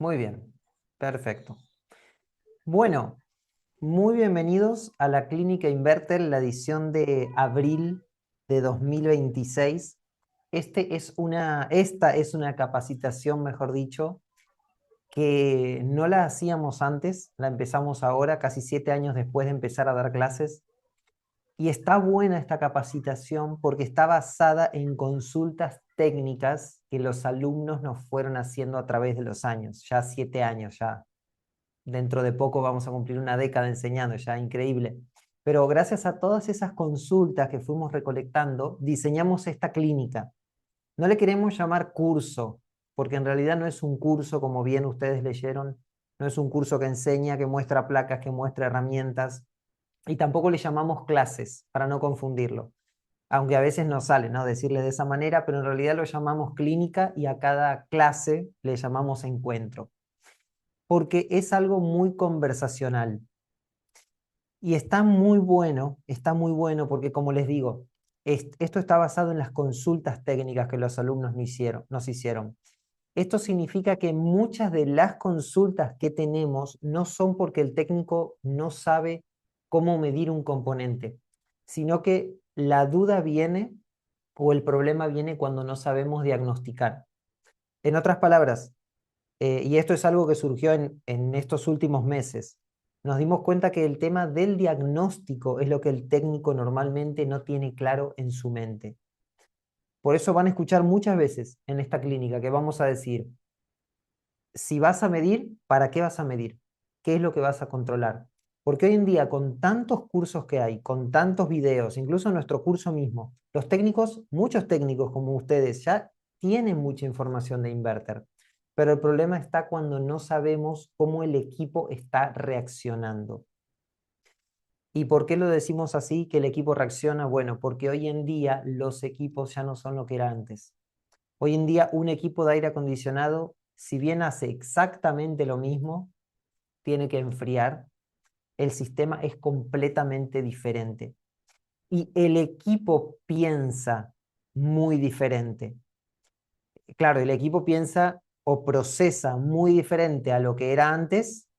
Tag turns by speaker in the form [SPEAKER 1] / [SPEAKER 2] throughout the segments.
[SPEAKER 1] Muy bien, perfecto. Bueno, muy bienvenidos a la Clínica Inverter, la edición de abril de 2026. Esta es una capacitación, mejor dicho, que no la hacíamos antes, la empezamos ahora, casi 7 años después de empezar a dar clases. Y está buena esta capacitación porque está basada en consultas técnicas que los alumnos nos fueron haciendo a través de los años, ya 7 años, ya dentro de poco vamos a cumplir una década enseñando, ya increíble. Pero gracias a todas esas consultas que fuimos recolectando, diseñamos esta clínica. No le queremos llamar curso, porque en realidad no es un curso, como bien ustedes leyeron, no es un curso que enseña, que muestra placas, que muestra herramientas, y tampoco le llamamos clases, para no confundirlo. Aunque a veces nos sale, ¿no? Decirle de esa manera, pero en realidad lo llamamos clínica y a cada clase le llamamos encuentro, porque es algo muy conversacional. Y está muy bueno porque como les digo, esto está basado en las consultas técnicas que los alumnos nos hicieron. Esto significa que muchas de las consultas que tenemos no son porque el técnico no sabe cómo medir un componente, sino que la duda viene o el problema viene cuando no sabemos diagnosticar. En otras palabras, y esto es algo que surgió en estos últimos meses, nos dimos cuenta que el tema del diagnóstico es lo que el técnico normalmente no tiene claro en su mente. Por eso van a escuchar muchas veces en esta clínica que vamos a decir, si vas a medir, ¿para qué vas a medir? ¿Qué es lo que vas a controlar? Porque hoy en día, con tantos cursos que hay, con tantos videos, incluso en nuestro curso mismo, los técnicos, muchos técnicos como ustedes, ya tienen mucha información de inverter. Pero el problema está cuando no sabemos cómo el equipo está reaccionando. ¿Y por qué lo decimos así, que el equipo reacciona? Bueno, porque hoy en día los equipos ya no son lo que era antes. Hoy en día un equipo de aire acondicionado, si bien hace exactamente lo mismo, tiene que enfriar, el sistema es completamente diferente. Y el equipo piensa muy diferente. Claro, el equipo piensa o procesa muy diferente a lo que era antes,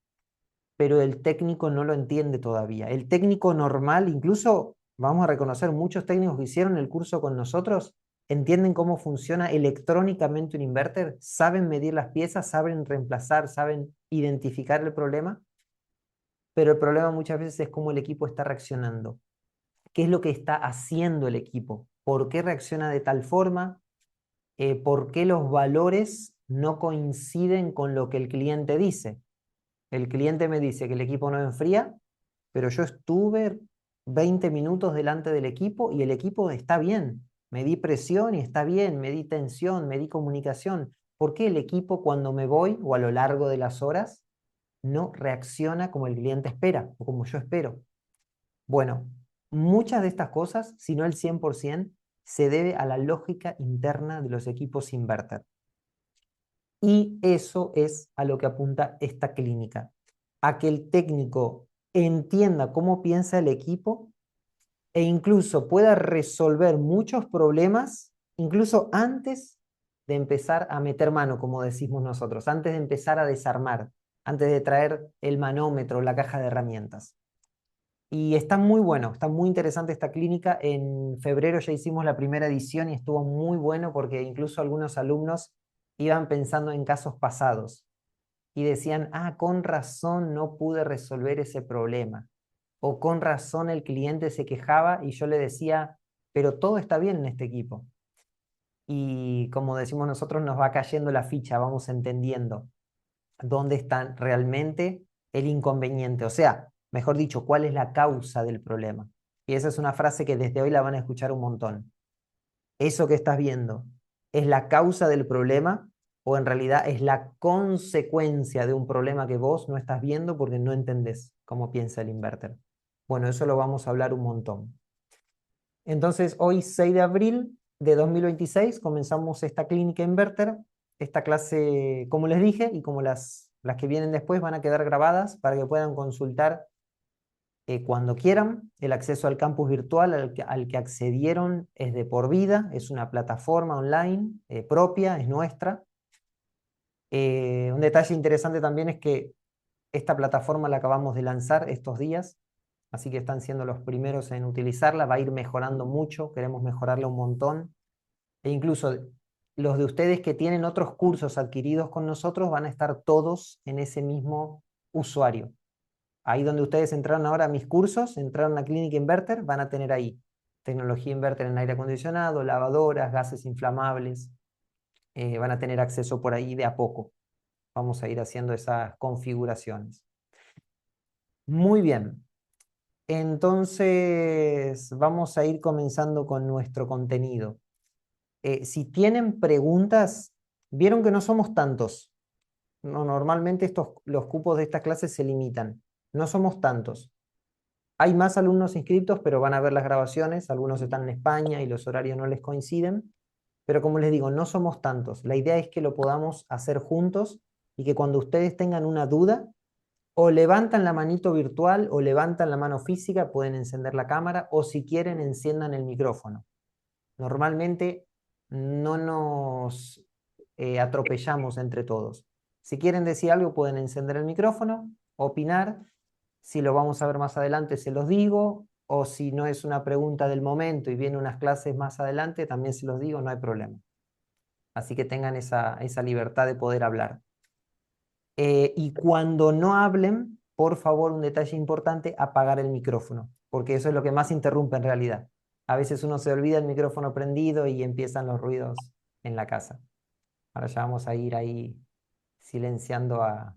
[SPEAKER 1] pero el técnico no lo entiende todavía. El técnico normal, incluso vamos a reconocer, muchos técnicos que hicieron el curso con nosotros, entienden cómo funciona electrónicamente un inverter, saben medir las piezas, saben reemplazar, saben identificar el problema, pero el problema muchas veces es cómo el equipo está reaccionando. ¿Qué es lo que está haciendo el equipo? ¿Por qué reacciona de tal forma? ¿Por qué los valores no coinciden con lo que el cliente dice? El cliente me dice que el equipo no enfría, pero yo estuve 20 minutos delante del equipo y el equipo está bien. Medí presión y está bien, medí tensión, medí comunicación. ¿Por qué el equipo cuando me voy o a lo largo de las horas no reacciona como el cliente espera o como yo espero? Bueno, muchas de estas cosas, si no el 100%, se debe a la lógica interna de los equipos inverter. Y eso es a lo que apunta esta clínica, a que el técnico entienda cómo piensa el equipo e incluso pueda resolver muchos problemas, incluso antes de empezar a meter mano, como decimos nosotros, antes de empezar a desarmar, antes de traer el manómetro, la caja de herramientas. Y está muy bueno, está muy interesante esta clínica. En febrero ya hicimos la primera edición y estuvo muy bueno porque incluso algunos alumnos iban pensando en casos pasados y decían, ah, con razón no pude resolver ese problema. O con razón el cliente se quejaba y yo le decía, pero todo está bien en este equipo. Y como decimos nosotros, nos va cayendo la ficha, vamos entendiendo dónde está realmente el inconveniente. O sea, mejor dicho, cuál es la causa del problema. Y esa es una frase que desde hoy la van a escuchar un montón. ¿Eso que estás viendo es la causa del problema o en realidad es la consecuencia de un problema que vos no estás viendo porque no entendés cómo piensa el inverter? Bueno, eso lo vamos a hablar un montón. Entonces, hoy 6 de abril de 2026 comenzamos esta clínica inverter. Esta clase, como les dije, y como las que vienen después van a quedar grabadas para que puedan consultar cuando quieran. El acceso al campus virtual al que accedieron es de por vida, es una plataforma online propia, es nuestra. Un detalle interesante también es que esta plataforma la acabamos de lanzar estos días, así que están siendo los primeros en utilizarla, va a ir mejorando mucho, queremos mejorarla un montón, e incluso los de ustedes que tienen otros cursos adquiridos con nosotros van a estar todos en ese mismo usuario. Ahí donde ustedes entraron ahora a mis cursos, entraron a Clinic Inverter, van a tener ahí tecnología inverter en aire acondicionado, lavadoras, gases inflamables, van a tener acceso por ahí de a poco. Vamos a ir haciendo esas configuraciones. Muy bien. Entonces, vamos a ir comenzando con nuestro contenido. Si tienen preguntas, vieron que no somos tantos. No, normalmente los cupos de estas clases se limitan. No somos tantos. Hay más alumnos inscritos, pero van a ver las grabaciones. Algunos están en España y los horarios no les coinciden. Pero como les digo, no somos tantos. La idea es que lo podamos hacer juntos y que cuando ustedes tengan una duda, o levantan la manito virtual o levantan la mano física, pueden encender la cámara, o si quieren, enciendan el micrófono. Normalmente no nos atropellamos entre todos. Si quieren decir algo, pueden encender el micrófono, opinar. Si lo vamos a ver más adelante, se los digo. O si no es una pregunta del momento y vienen unas clases más adelante, también se los digo, no hay problema. Así que tengan esa libertad de poder hablar. Y cuando no hablen, por favor, un detalle importante, apagar el micrófono, porque eso es lo que más interrumpe en realidad. A veces uno se olvida el micrófono prendido y empiezan los ruidos en la casa. Ahora ya vamos a ir ahí silenciando a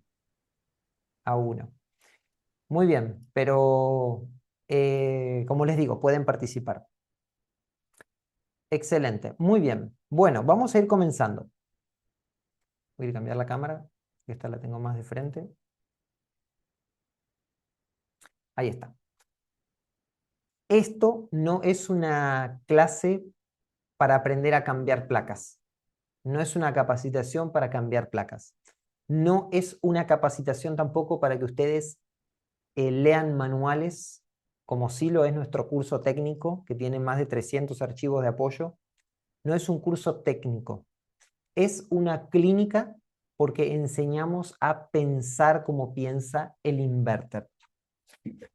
[SPEAKER 1] uno. Muy bien, pero como les digo, pueden participar. Excelente, muy bien. Bueno, vamos a ir comenzando. Voy a cambiar la cámara, que esta la tengo más de frente. Ahí está. Esto no es una clase para aprender a cambiar placas. No es una capacitación para cambiar placas. No es una capacitación tampoco para que ustedes lean manuales, como sí lo es nuestro curso técnico, que tiene más de 300 archivos de apoyo. No es un curso técnico. Es una clínica porque enseñamos a pensar como piensa el inverter.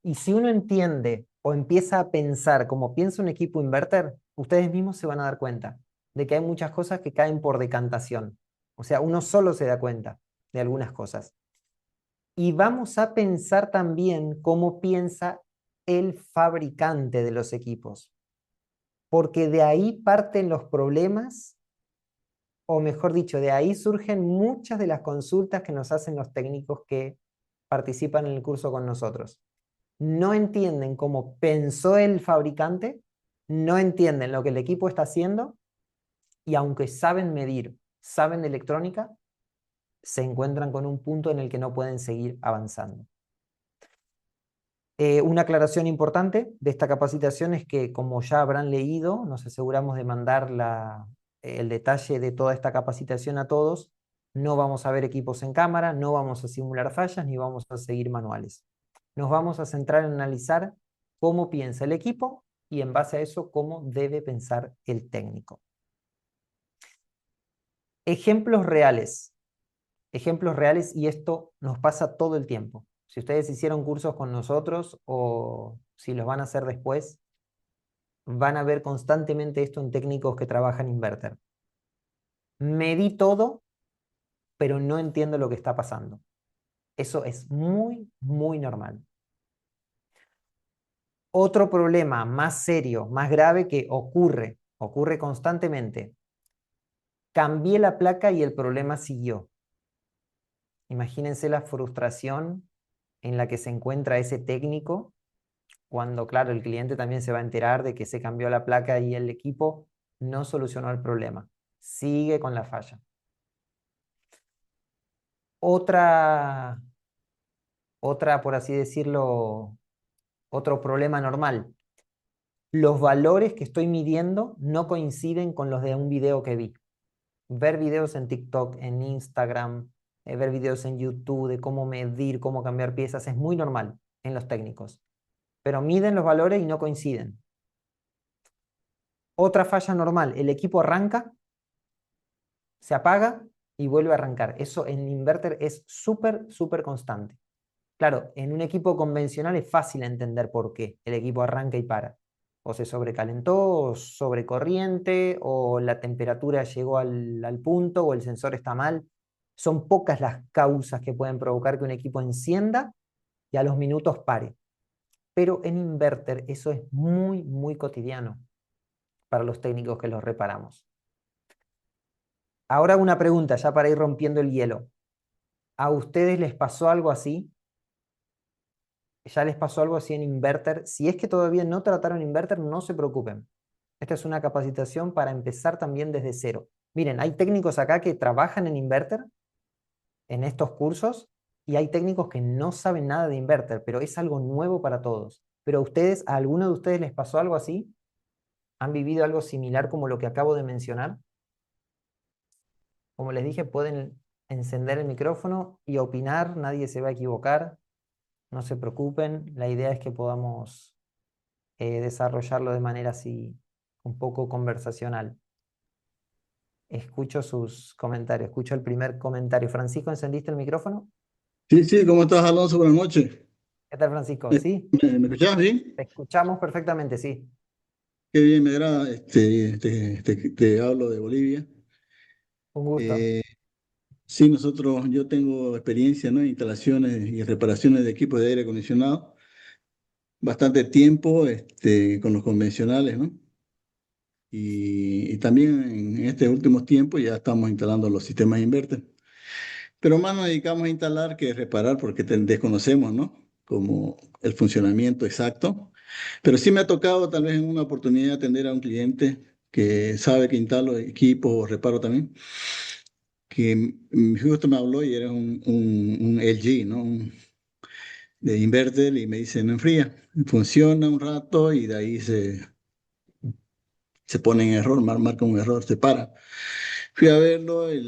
[SPEAKER 1] Y si uno entiende o empieza a pensar como piensa un equipo inverter, ustedes mismos se van a dar cuenta de que hay muchas cosas que caen por decantación. O sea, uno solo se da cuenta de algunas cosas. Y vamos a pensar también cómo piensa el fabricante de los equipos. Porque de ahí parten los problemas, o mejor dicho, de ahí surgen muchas de las consultas que nos hacen los técnicos que participan en el curso con nosotros. No entienden cómo pensó el fabricante, no entienden lo que el equipo está haciendo y aunque saben medir, saben de electrónica, se encuentran con un punto en el que no pueden seguir avanzando. Una aclaración importante de esta capacitación es que, como ya habrán leído, nos aseguramos de mandar el detalle de toda esta capacitación a todos. No vamos a ver equipos en cámara, no vamos a simular fallas, ni vamos a seguir manuales. Nos vamos a centrar en analizar cómo piensa el equipo y en base a eso cómo debe pensar el técnico. Ejemplos reales. Ejemplos reales, y esto nos pasa todo el tiempo. Si ustedes hicieron cursos con nosotros o si los van a hacer después, van a ver constantemente esto en técnicos que trabajan inverter. Medí todo, pero no entiendo lo que está pasando. Eso es muy, muy normal. Otro problema más serio, más grave que ocurre constantemente. Cambié la placa y el problema siguió. Imagínense la frustración en la que se encuentra ese técnico cuando, claro, el cliente también se va a enterar de que se cambió la placa y el equipo no solucionó el problema. Sigue con la falla. Otra, por así decirlo, otro problema normal. Los valores que estoy midiendo no coinciden con los de un video que vi. Ver videos en TikTok, en Instagram, ver videos en YouTube de cómo medir, cómo cambiar piezas, es muy normal en los técnicos. Pero miden los valores y no coinciden. Otra falla normal, el equipo arranca, se apaga y vuelve a arrancar. Eso en inverter es súper, súper constante. Claro, en un equipo convencional es fácil entender por qué el equipo arranca y para. O se sobrecalentó, o sobrecorriente, o la temperatura llegó al punto, o el sensor está mal. Son pocas las causas que pueden provocar que un equipo encienda y a los minutos pare. Pero en inverter eso es muy, muy cotidiano para los técnicos que los reparamos. Ahora una pregunta, ya para ir rompiendo el hielo. ¿A ustedes les pasó algo así? ¿Ya les pasó algo así en inverter? Si es que todavía no trataron inverter, no se preocupen. Esta es una capacitación para empezar también desde cero. Miren, hay técnicos acá que trabajan en inverter en estos cursos y hay técnicos que no saben nada de inverter, pero es algo nuevo para todos. Pero a alguno de ustedes les pasó algo así? ¿Han vivido algo similar como lo que acabo de mencionar? Como les dije, pueden encender el micrófono y opinar, nadie se va a equivocar, no se preocupen, la idea es que podamos desarrollarlo de manera así un poco conversacional. Escucho sus comentarios, escucho el primer comentario. Francisco, ¿encendiste el micrófono?
[SPEAKER 2] Sí, sí, ¿cómo estás, Alonso? Buenas noches.
[SPEAKER 1] ¿Qué tal, Francisco?
[SPEAKER 2] ¿Me,
[SPEAKER 1] Sí,
[SPEAKER 2] me escuchás bien?
[SPEAKER 1] te escuchamos perfectamente, sí.
[SPEAKER 2] Qué bien, me agrada. Te hablo de Bolivia.
[SPEAKER 1] Un gusto.
[SPEAKER 2] Eh, sí, yo tengo experiencia, ¿no? En instalaciones y reparaciones de equipos de aire acondicionado. Bastante tiempo con los convencionales, ¿no? Y también en estos últimos tiempos ya estamos instalando los sistemas inverter. Pero más nos dedicamos a instalar que reparar porque desconocemos, ¿no? Como el funcionamiento exacto. Pero sí me ha tocado tal vez en una oportunidad atender a un cliente que sabe que instalo equipos o reparo también, que justo me habló y era un LG, ¿no? De inverter y me dice, no enfría, funciona un rato y de ahí se pone en error, marca un error, se para. Fui a verlo y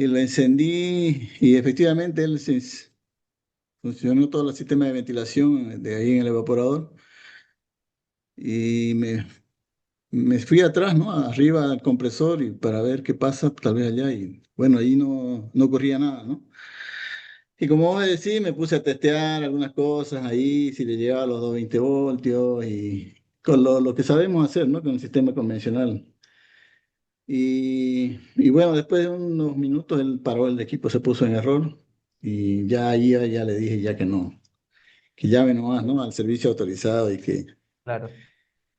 [SPEAKER 2] lo encendí y efectivamente funcionó todo el sistema de ventilación de ahí en el evaporador y me fui atrás, ¿no? Arriba al compresor y para ver qué pasa, tal vez allá. Y bueno, ahí no ocurría nada, ¿no? Y como vos decís, me puse a testear algunas cosas ahí, si le llegaba a los 220 voltios y con lo que sabemos hacer, ¿no? Con el sistema convencional. Y bueno, después de unos minutos él paró el equipo, se puso en error y ya ahí ya le dije ya que no, que llame nomás, ¿no? Al servicio autorizado y que
[SPEAKER 1] Claro,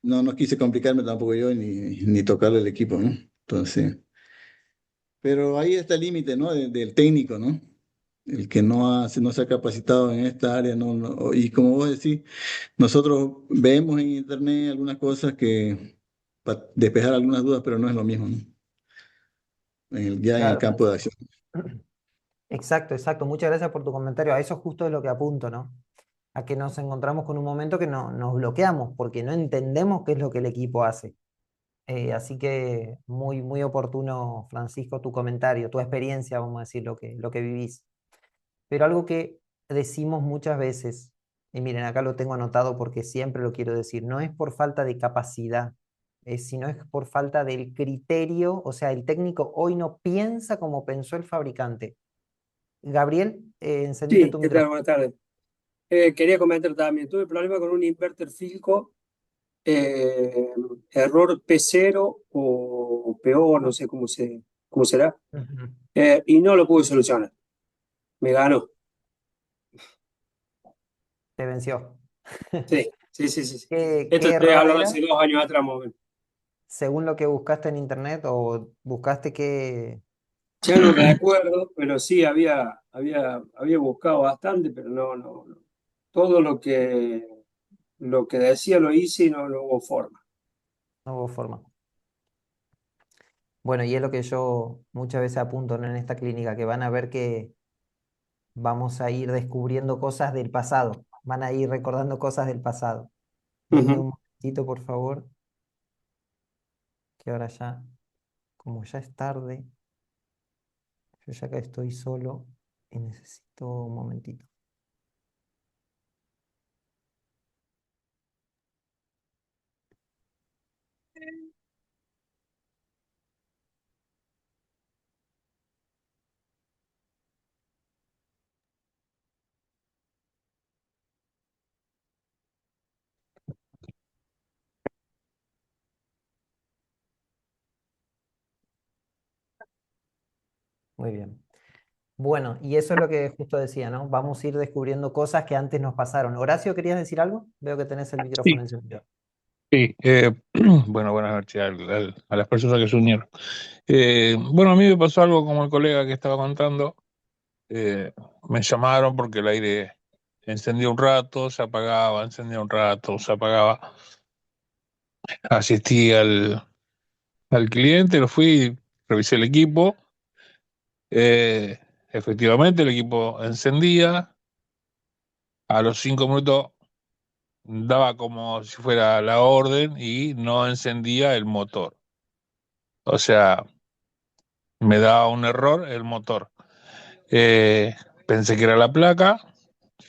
[SPEAKER 2] no quise complicarme tampoco yo ni tocarle el equipo, ¿no? Entonces, pero ahí está el límite, ¿no? Del técnico, ¿no? El que no se ha capacitado en esta área, y como vos decís, nosotros vemos en internet algunas cosas que, para despejar algunas dudas, pero no es lo mismo, ¿no? Ya en el
[SPEAKER 1] claro.
[SPEAKER 2] campo de acción.
[SPEAKER 1] Exacto, exacto. Muchas gracias por tu comentario. A eso justo es lo que apunto, ¿no? A que nos encontramos con un momento que nos bloqueamos porque no entendemos qué es lo que el equipo hace. Así que muy, muy oportuno, Francisco, tu comentario, tu experiencia, vamos a decir, lo que vivís. Pero algo que decimos muchas veces, y miren, acá lo tengo anotado porque siempre lo quiero decir, no es por falta de capacidad, sino es por falta del criterio, o sea, el técnico hoy no piensa como pensó el fabricante. Gabriel, encendiste
[SPEAKER 3] Sí,
[SPEAKER 1] tu
[SPEAKER 3] ¿qué tal?
[SPEAKER 1] micrófono.
[SPEAKER 3] Buenas tardes. Quería comentar también, tuve problema con un inverter Filco, eh, error P0 o peor, no sé cómo será,
[SPEAKER 1] Ujú.
[SPEAKER 3] y no lo pude solucionar. Me ganó.
[SPEAKER 1] Te venció.
[SPEAKER 3] Sí, sí, sí, sí, sí. Esto
[SPEAKER 1] ¿Qué
[SPEAKER 3] estoy
[SPEAKER 1] error
[SPEAKER 3] hablando
[SPEAKER 1] era?
[SPEAKER 3] hace 2 años atrás, más o menos.
[SPEAKER 1] Según lo que buscaste en internet o buscaste que...
[SPEAKER 3] Ya no recuerdo, pero sí había buscado bastante, pero no. Todo lo que decía lo hice y no hubo forma.
[SPEAKER 1] No hubo forma. Bueno, y es lo que yo muchas veces apunto, ¿no? En esta clínica, que van a ver que vamos a ir descubriendo cosas del pasado, van a ir recordando cosas del pasado. Denme un
[SPEAKER 3] Ujú.
[SPEAKER 1] momentito, por favor, que ahora ya, como ya es tarde, yo ya acá estoy solo y necesito un momentito. Muy bien. Bueno, y eso es lo que justo decía, ¿no? Vamos a ir descubriendo cosas que antes nos pasaron. Horacio, ¿querías decir algo? Veo que tenés el
[SPEAKER 4] Sí,
[SPEAKER 1] micrófono encendido.
[SPEAKER 4] sí. Bueno, buenas noches a las personas que se unieron. Bueno, a mí me pasó algo como el colega que estaba contando. Eh, Me llamaron porque el aire encendía un rato, se apagaba, encendía un rato, se apagaba. Asistí al cliente, lo fui, revisé el equipo. eh, Efectivamente, el equipo encendía. A los 5 minutos daba como si fuera la orden y no encendía el motor. O sea, me daba un error el motor. Eh, Pensé que era la placa,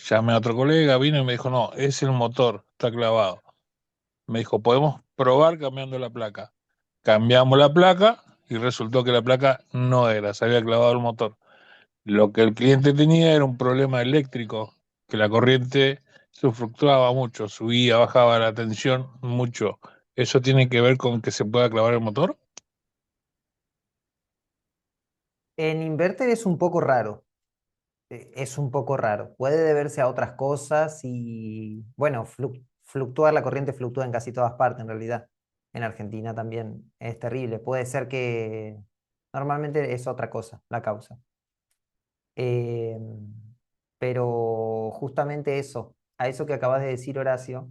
[SPEAKER 4] llamé a otro colega, vino y me dijo, no, es el motor, está clavado. Me dijo, podemos probar cambiando la placa. Cambiamos la placa y resultó que la placa no era, se había clavado el motor. Lo que el cliente tenía era un problema eléctrico, que la corriente se fluctuaba mucho, subía, bajaba la tensión mucho. ¿Eso tiene que ver con que se pueda clavar el motor?
[SPEAKER 1] En inverter es un poco raro. Es un poco raro. Puede deberse a otras cosas y, bueno, fluctuar, la corriente fluctúa en casi todas partes en realidad. En Argentina también es terrible. Puede ser que normalmente es otra cosa la causa. Eh, pero justamente eso, a eso que acabas de decir, Horacio,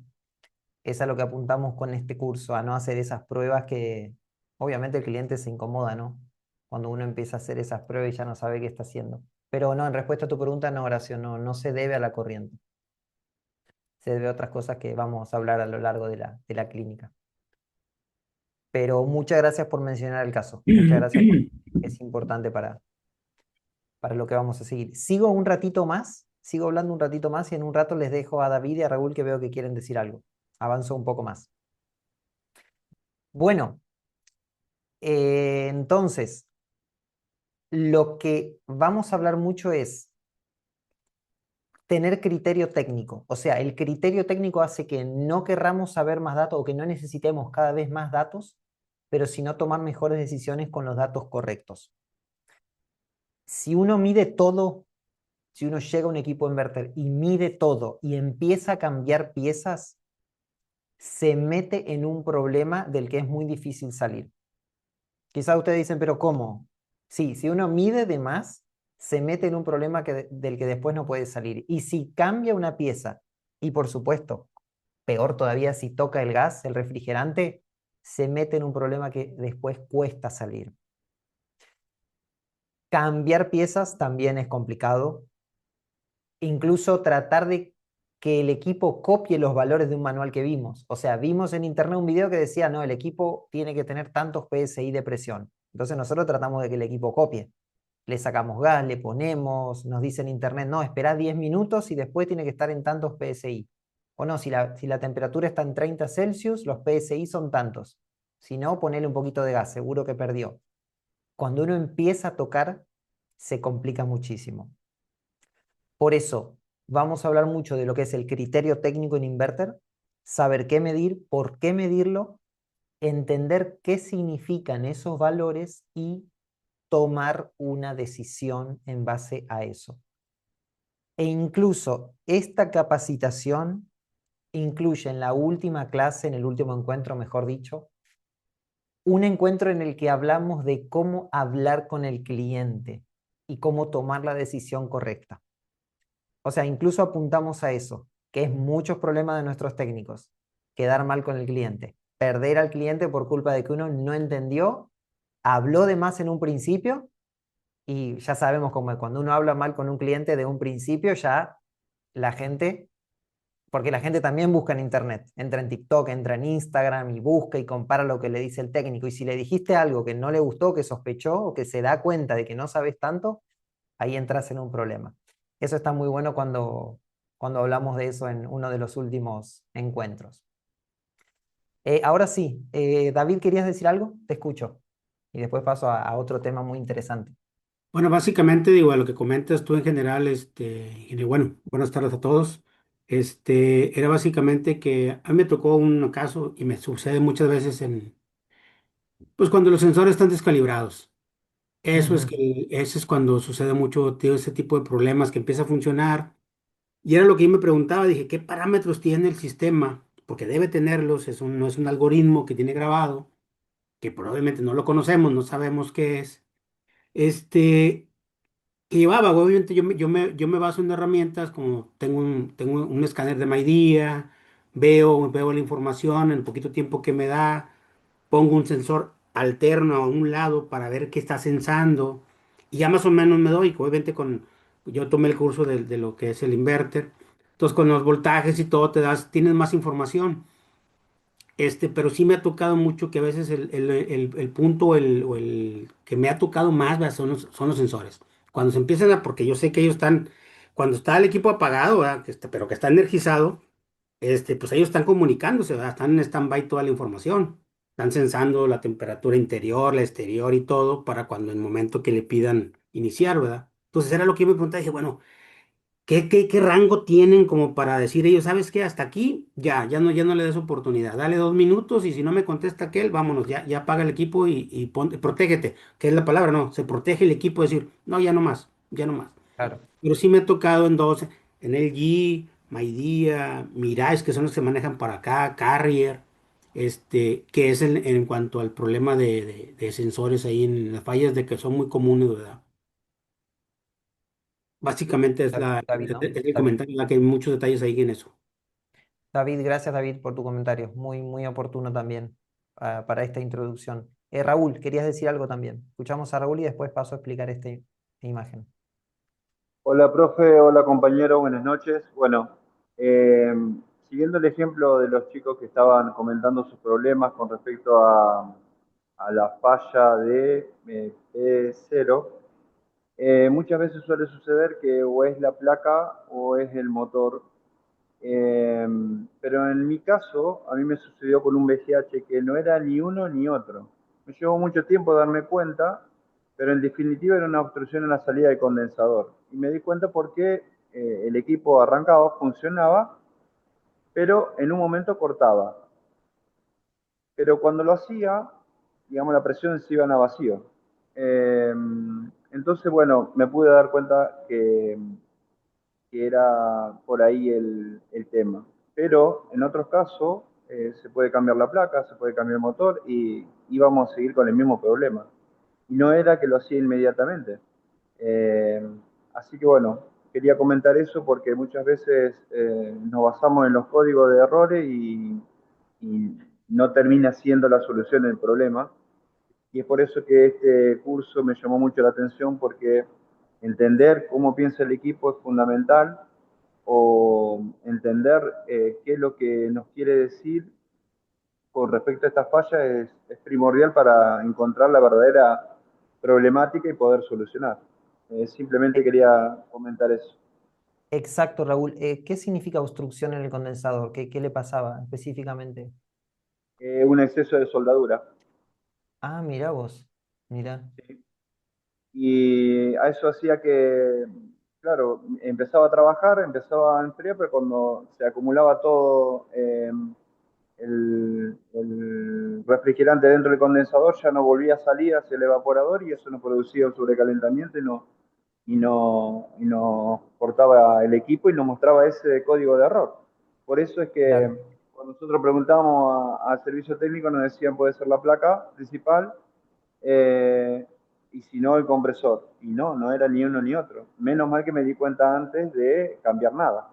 [SPEAKER 1] es a lo que apuntamos con este curso, a no hacer esas pruebas que obviamente el cliente se incomoda, ¿no? Cuando uno empieza a hacer esas pruebas y ya no sabe qué está haciendo. Pero no, en respuesta a tu pregunta, no, Horacio, no, no se debe a la corriente. Se debe a otras cosas que vamos a hablar a lo largo de la clínica. Pero muchas gracias por mencionar el caso. Muchas gracias porque es importante para lo que vamos a seguir. Sigo un ratito más, sigo hablando un ratito más y en un rato les dejo a David y a Raúl que veo que quieren decir algo. Avanzo un poco más. Bueno, entonces, lo que vamos a hablar mucho es tener criterio técnico. O sea, el criterio técnico hace que no querramos saber más datos o que no necesitemos cada vez más datos, pero sino tomar mejores decisiones con los datos correctos. Si uno mide todo, si uno llega a un equipo inverter y mide todo y empieza a cambiar piezas, se mete en un problema del que es muy difícil salir. Quizás ustedes dicen, pero ¿cómo? Sí, si uno mide de más, se mete en un problema del que después no puede salir. Y si cambia una pieza, y por supuesto, peor todavía si toca el gas, el refrigerante, se mete en un problema que después cuesta salir. Cambiar piezas también es complicado. Incluso tratar de que el equipo copie los valores de un manual que vimos. O sea, vimos en internet un video que decía, no, el equipo tiene que tener tantos PSI de presión. Entonces nosotros tratamos de que el equipo copie. Le sacamos gas, le ponemos, nos dice en internet, no, espera 10 minutos y después tiene que estar en tantos PSI. O no, si la temperatura está en 30 Celsius, los PSI son tantos. Si no, ponele un poquito de gas, seguro que perdió. Cuando uno empieza a tocar, se complica muchísimo. Por eso, vamos a hablar mucho de lo que es el criterio técnico en inverter, saber qué medir, por qué medirlo, entender qué significan esos valores y tomar una decisión en base a eso. E incluso esta capacitación incluye en la última clase, en el último encuentro, mejor dicho, un encuentro en el que hablamos de cómo hablar con el cliente y cómo tomar la decisión correcta. O sea, incluso apuntamos a eso, que es muchos problemas de nuestros técnicos, quedar mal con el cliente, perder al cliente por culpa de que uno no entendió, habló de más en un principio y ya sabemos cómo cuando uno habla mal con un cliente de un principio, ya la gente, porque la gente también busca en internet, entra en TikTok, entra en Instagram y busca y compara lo que le dice el técnico. Y si le dijiste algo que no le gustó, que sospechó o que se da cuenta de que no sabes tanto, ahí entras en un problema. Eso está muy bueno cuando hablamos de eso en uno de los últimos encuentros. Ahora sí, David, ¿querías decir algo? Te escucho. Y después paso a otro tema muy interesante.
[SPEAKER 5] Bueno, básicamente digo, a lo que comentas tú en general, y bueno, buenas tardes a todos. Era básicamente que a mí me tocó un caso y me sucede muchas veces pues cuando los sensores están descalibrados. Eso es que, ese es cuando sucede mucho, tío, ese tipo de problemas que empieza a funcionar. Y era lo que yo me preguntaba, dije, ¿qué parámetros tiene el sistema? Porque debe tenerlos, no es un algoritmo que tiene grabado, que probablemente no lo conocemos, no sabemos qué es. Este, que llevaba, obviamente yo me baso en herramientas como tengo un escáner de Maidía, veo la información en el poquito tiempo que me da, pongo un sensor alterno a un lado para ver qué está sensando y ya más o menos me doy, obviamente yo tomé el curso de lo que es el inverter, entonces con los voltajes y todo tienes más información. Pero sí me ha tocado mucho que a veces el punto o el que me ha tocado más, ¿verdad? Son los sensores. Cuando se empiezan porque yo sé que ellos están, cuando está el equipo apagado, ¿verdad? Pero que está energizado, pues ellos están comunicándose, ¿verdad? Están en stand-by toda la información. Están sensando la temperatura interior, la exterior y todo para cuando en el momento que le pidan iniciar, ¿verdad? Entonces era lo que yo me preguntaba, dije, bueno, ¿qué rango tienen como para decir ellos, sabes qué, hasta aquí, ya no le des oportunidad, dale 2 minutos y si no me contesta aquel, vámonos, ya apaga el equipo y protégete, que es la palabra, no, se protege el equipo, decir, no, ya no más, ya no más.
[SPEAKER 1] Claro.
[SPEAKER 5] Pero sí me ha tocado en dos, en LG, Midea, Mirage, que son los que se manejan para acá, Carrier, que es en cuanto al problema de sensores ahí en las fallas de que son muy comunes, ¿verdad? Básicamente
[SPEAKER 1] David, ¿no?
[SPEAKER 5] es el
[SPEAKER 1] David.
[SPEAKER 5] comentario, la que hay muchos detalles ahí en eso.
[SPEAKER 1] David, gracias David por tu comentario. Muy, muy oportuno también para esta introducción. Raúl, querías decir algo también. Escuchamos a Raúl y después paso a explicar esta imagen.
[SPEAKER 6] Hola, profe, hola compañero, buenas noches. Bueno, eh, siguiendo el ejemplo de los chicos que estaban comentando sus problemas con respecto a la falla de P0, muchas veces suele suceder que o es la placa o es el motor. Eh, pero en mi caso, a mí me sucedió con un VGH que no era ni uno ni otro. Me llevó mucho tiempo darme cuenta, pero en definitiva era una obstrucción en la salida del condensador. Y me di cuenta porque el equipo arrancaba, funcionaba, pero en un momento cortaba. Pero cuando lo hacía, digamos, la presión se iban a vacío. Eh, entonces, bueno, me pude dar cuenta que era por ahí el tema. Pero en otros casos se puede cambiar la placa, se puede cambiar el motor y íbamos a seguir con el mismo problema. Y no era que lo hacía inmediatamente. Eh, Así que bueno, quería comentar eso porque muchas veces nos basamos en los códigos de errores y no termina siendo la solución del problema. Y es por eso que este curso me llamó mucho la atención porque entender cómo piensa el equipo es fundamental o entender qué es lo que nos quiere decir con respecto a esta falla es primordial para encontrar la verdadera problemática y poder solucionar. Simplemente
[SPEAKER 1] E-
[SPEAKER 6] quería comentar eso.
[SPEAKER 1] Exacto, Raúl. ¿Qué significa obstrucción en el condensador? ¿Qué le pasaba específicamente?
[SPEAKER 6] Un exceso de soldadura.
[SPEAKER 1] Ah, mira vos. Mira.
[SPEAKER 6] ¿Sí? Y a eso hacía que, claro, empezaba a trabajar, empezaba a enfriar, pero cuando se acumulaba todo el refrigerante dentro del condensador ya no volvía a salir hacia el evaporador y eso nos producía un sobrecalentamiento y nos cortaba el equipo y nos mostraba ese código de error. Por eso es que
[SPEAKER 1] Claro.
[SPEAKER 6] cuando nosotros preguntábamos al servicio técnico nos decían puede ser la placa principal eh, y si no el compresor. Y no, no era ni uno ni otro. Menos mal que me di cuenta antes de cambiar nada.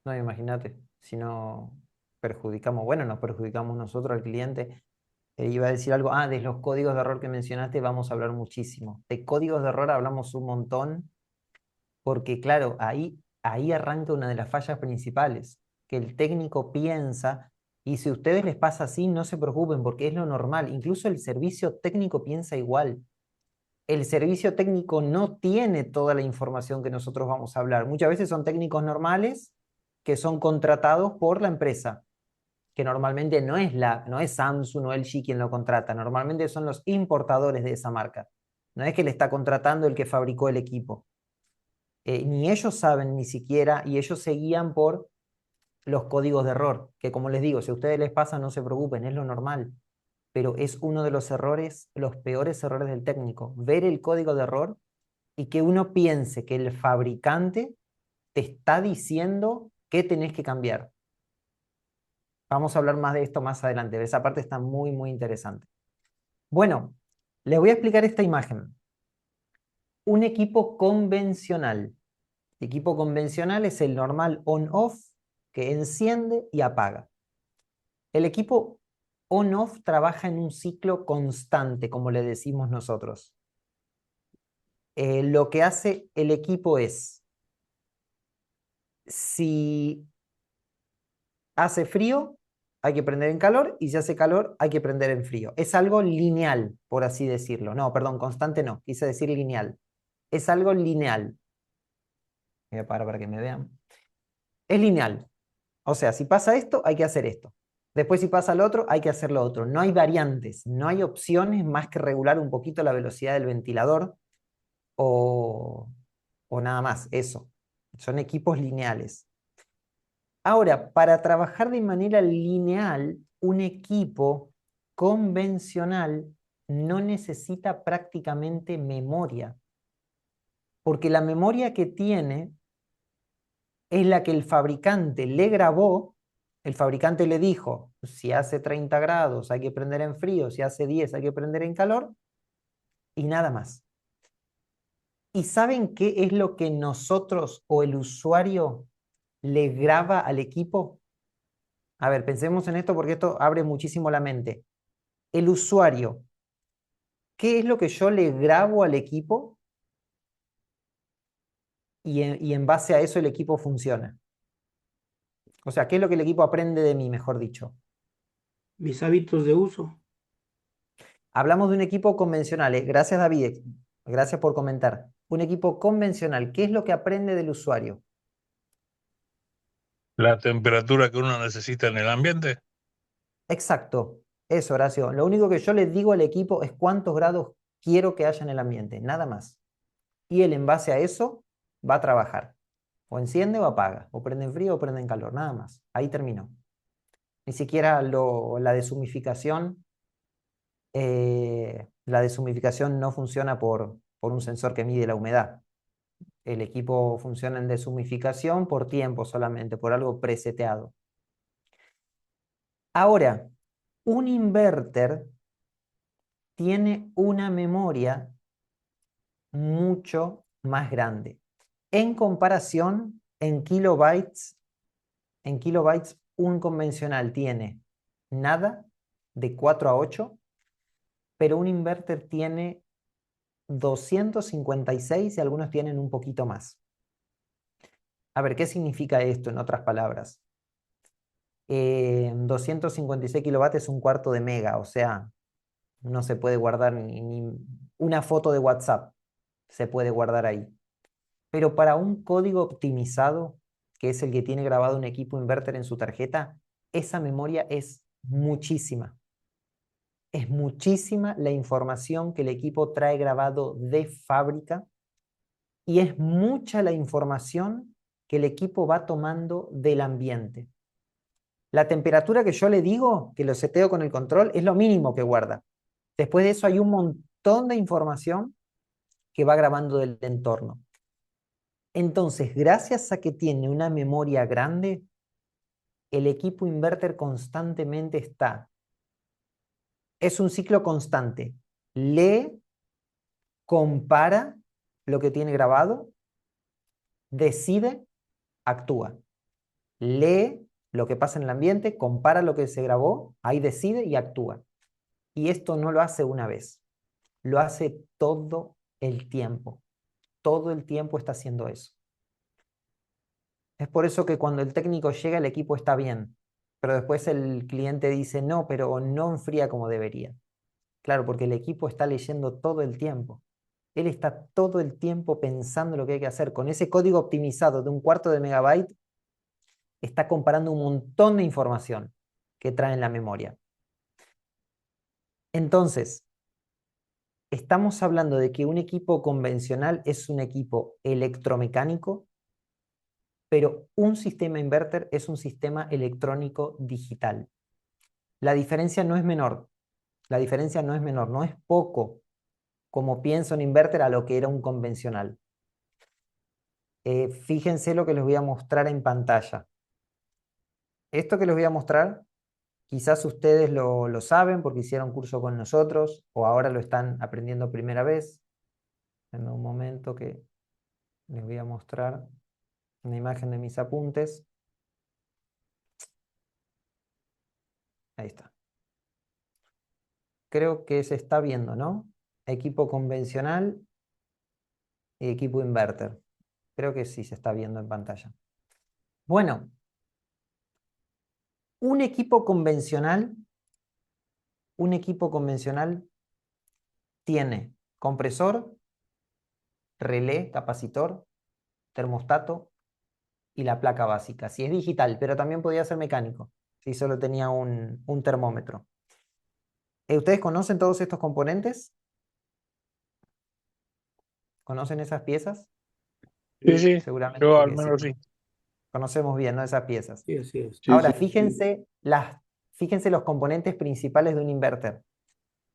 [SPEAKER 1] No, imagínate, si no perjudicamos, bueno, nos perjudicamos nosotros al cliente. Iba a decir algo, de los códigos de error que mencionaste vamos a hablar muchísimo. De códigos de error hablamos un montón, porque claro, ahí arranca una de las fallas principales, que el técnico piensa, y si a ustedes les pasa así, no se preocupen, porque es lo normal. Incluso el servicio técnico piensa igual. El servicio técnico no tiene toda la información que nosotros vamos a hablar. Muchas veces son técnicos normales que son contratados por la empresa, que normalmente no es Samsung o LG quien lo contrata, normalmente son los importadores de esa marca. No es que le está contratando el que fabricó el equipo. Ni ellos saben ni siquiera, y ellos se guían por los códigos de error, que como les digo, si a ustedes les pasa, no se preocupen, es lo normal. pero es uno de los errores, los peores errores del técnico. Ver el código de error y que uno piense que el fabricante te está diciendo qué tenés que cambiar. Vamos a hablar más de esto más adelante. Esa parte está muy, muy interesante. Bueno, les voy a explicar esta imagen. Un equipo convencional. Equipo convencional es el normal on-off que enciende y apaga. El equipo on-off trabaja en un ciclo constante, como le decimos nosotros. Lo que hace el equipo es, si hace frío, hay que prender en calor, y si hace calor, hay que prender en frío. Es algo lineal, por así decirlo. No, perdón, constante no, quise decir lineal. Es algo lineal. Voy a parar para que me vean. Es lineal. O sea, si pasa esto, hay que hacer esto. Después si pasa lo otro, hay que hacer lo otro. No hay variantes, no hay opciones más que regular un poquito la velocidad del ventilador o nada más, eso. Son equipos lineales. Ahora, para trabajar de manera lineal, un equipo convencional no necesita prácticamente memoria, porque la memoria que tiene es la que el fabricante le grabó. El fabricante le dijo, si hace 30 grados hay que prender en frío, si hace 10 hay que prender en calor, y nada más. ¿Y saben qué es lo que nosotros o el usuario le graba al equipo? A ver, pensemos en esto porque esto abre muchísimo la mente. El usuario, ¿qué es lo que yo le grabo al equipo? Y en base a eso el equipo funciona. O sea, ¿qué es lo que el equipo aprende de mí, mejor dicho?
[SPEAKER 5] Mis hábitos de uso.
[SPEAKER 1] Hablamos de un equipo convencional. Gracias, David. Gracias por comentar. Un equipo convencional, ¿qué es lo que aprende del usuario?
[SPEAKER 4] La temperatura que uno necesita en el ambiente.
[SPEAKER 1] Exacto. Eso, Horacio. Lo único que yo le digo al equipo es cuántos grados quiero que haya en el ambiente, nada más. Y él en base a eso va a trabajar. O enciende o apaga, o prende en frío o prende en calor, nada más. Ahí terminó. Ni siquiera la deshumificación no funciona por un sensor que mide la humedad. El equipo funciona en deshumificación por tiempo solamente, por algo preseteado. Ahora, un inverter tiene una memoria mucho más grande. En comparación, en kilobytes, un convencional tiene nada, de 4 a 8, pero un inverter tiene 256 y algunos tienen un poquito más. A ver, ¿qué significa esto en otras palabras? 256 kilovatios es un cuarto de mega, o sea, no se puede guardar ni una foto de WhatsApp, se puede guardar ahí. Pero para un código optimizado, que es el que tiene grabado un equipo inverter en su tarjeta, esa memoria es muchísima. Es muchísima la información que el equipo trae grabado de fábrica y es mucha la información que el equipo va tomando del ambiente. La temperatura que yo le digo, que lo seteo con el control, es lo mínimo que guarda. Después de eso hay un montón de información que va grabando del entorno. Entonces, gracias a que tiene una memoria grande, el equipo inverter constantemente está. Es un ciclo constante. Lee, compara lo que tiene grabado, decide, actúa. Lee lo que pasa en el ambiente, compara lo que se grabó, ahí decide y actúa. Y esto no lo hace una vez, lo hace todo el tiempo. Todo el tiempo está haciendo eso. Es por eso que cuando el técnico llega, el equipo está bien, pero después el cliente dice, no, pero no enfría como debería. Claro, porque el equipo está leyendo todo el tiempo. Él está todo el tiempo pensando lo que hay que hacer. Con ese código optimizado de un cuarto de megabyte, está comparando un montón de información que trae en la memoria. Entonces, estamos hablando de que un equipo convencional es un equipo electromecánico, pero un sistema inverter es un sistema electrónico digital. La diferencia no es menor. La diferencia no es menor, no es poco como piensa un inverter a lo que era un convencional. Fíjense lo que les voy a mostrar en pantalla. Esto que les voy a mostrar, quizás ustedes lo saben porque hicieron curso con nosotros o ahora lo están aprendiendo primera vez. En un momento que les voy a mostrar una imagen de mis apuntes. Ahí está. Creo que se está viendo, ¿no? Equipo convencional y equipo inverter. Creo que sí se está viendo en pantalla. Bueno, un equipo convencional tiene compresor, relé, capacitor, termostato y la placa básica. Si es digital, pero también podía ser mecánico, si solo tenía un termómetro. ¿Ustedes conocen todos estos componentes? ¿Conocen esas piezas?
[SPEAKER 4] Sí, sí,
[SPEAKER 1] Seguramente
[SPEAKER 4] yo al
[SPEAKER 1] que sí.
[SPEAKER 4] menos sí.
[SPEAKER 1] Conocemos bien, ¿no? Esas piezas.
[SPEAKER 5] Sí, así es.
[SPEAKER 2] Sí,
[SPEAKER 1] Ahora,
[SPEAKER 2] sí.
[SPEAKER 1] fíjense los componentes principales de un inverter.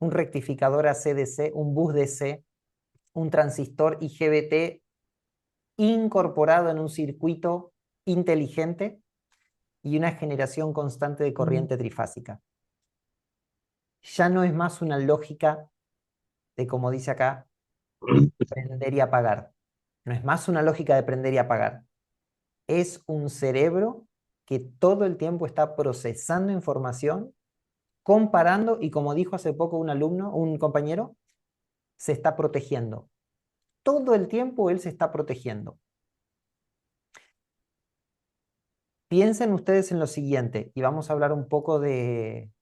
[SPEAKER 1] Un rectificador AC/DC, un bus DC, un transistor IGBT incorporado en un circuito inteligente y una generación constante de corriente trifásica. Ya no es más una lógica de, como dice acá, prender y apagar. No es más una lógica de prender y apagar. Es un cerebro que todo el tiempo está procesando información, comparando y, como dijo hace poco un alumno, un compañero, se está protegiendo. Todo el tiempo él se está protegiendo. Piensen ustedes en lo siguiente, y vamos a hablar un poco de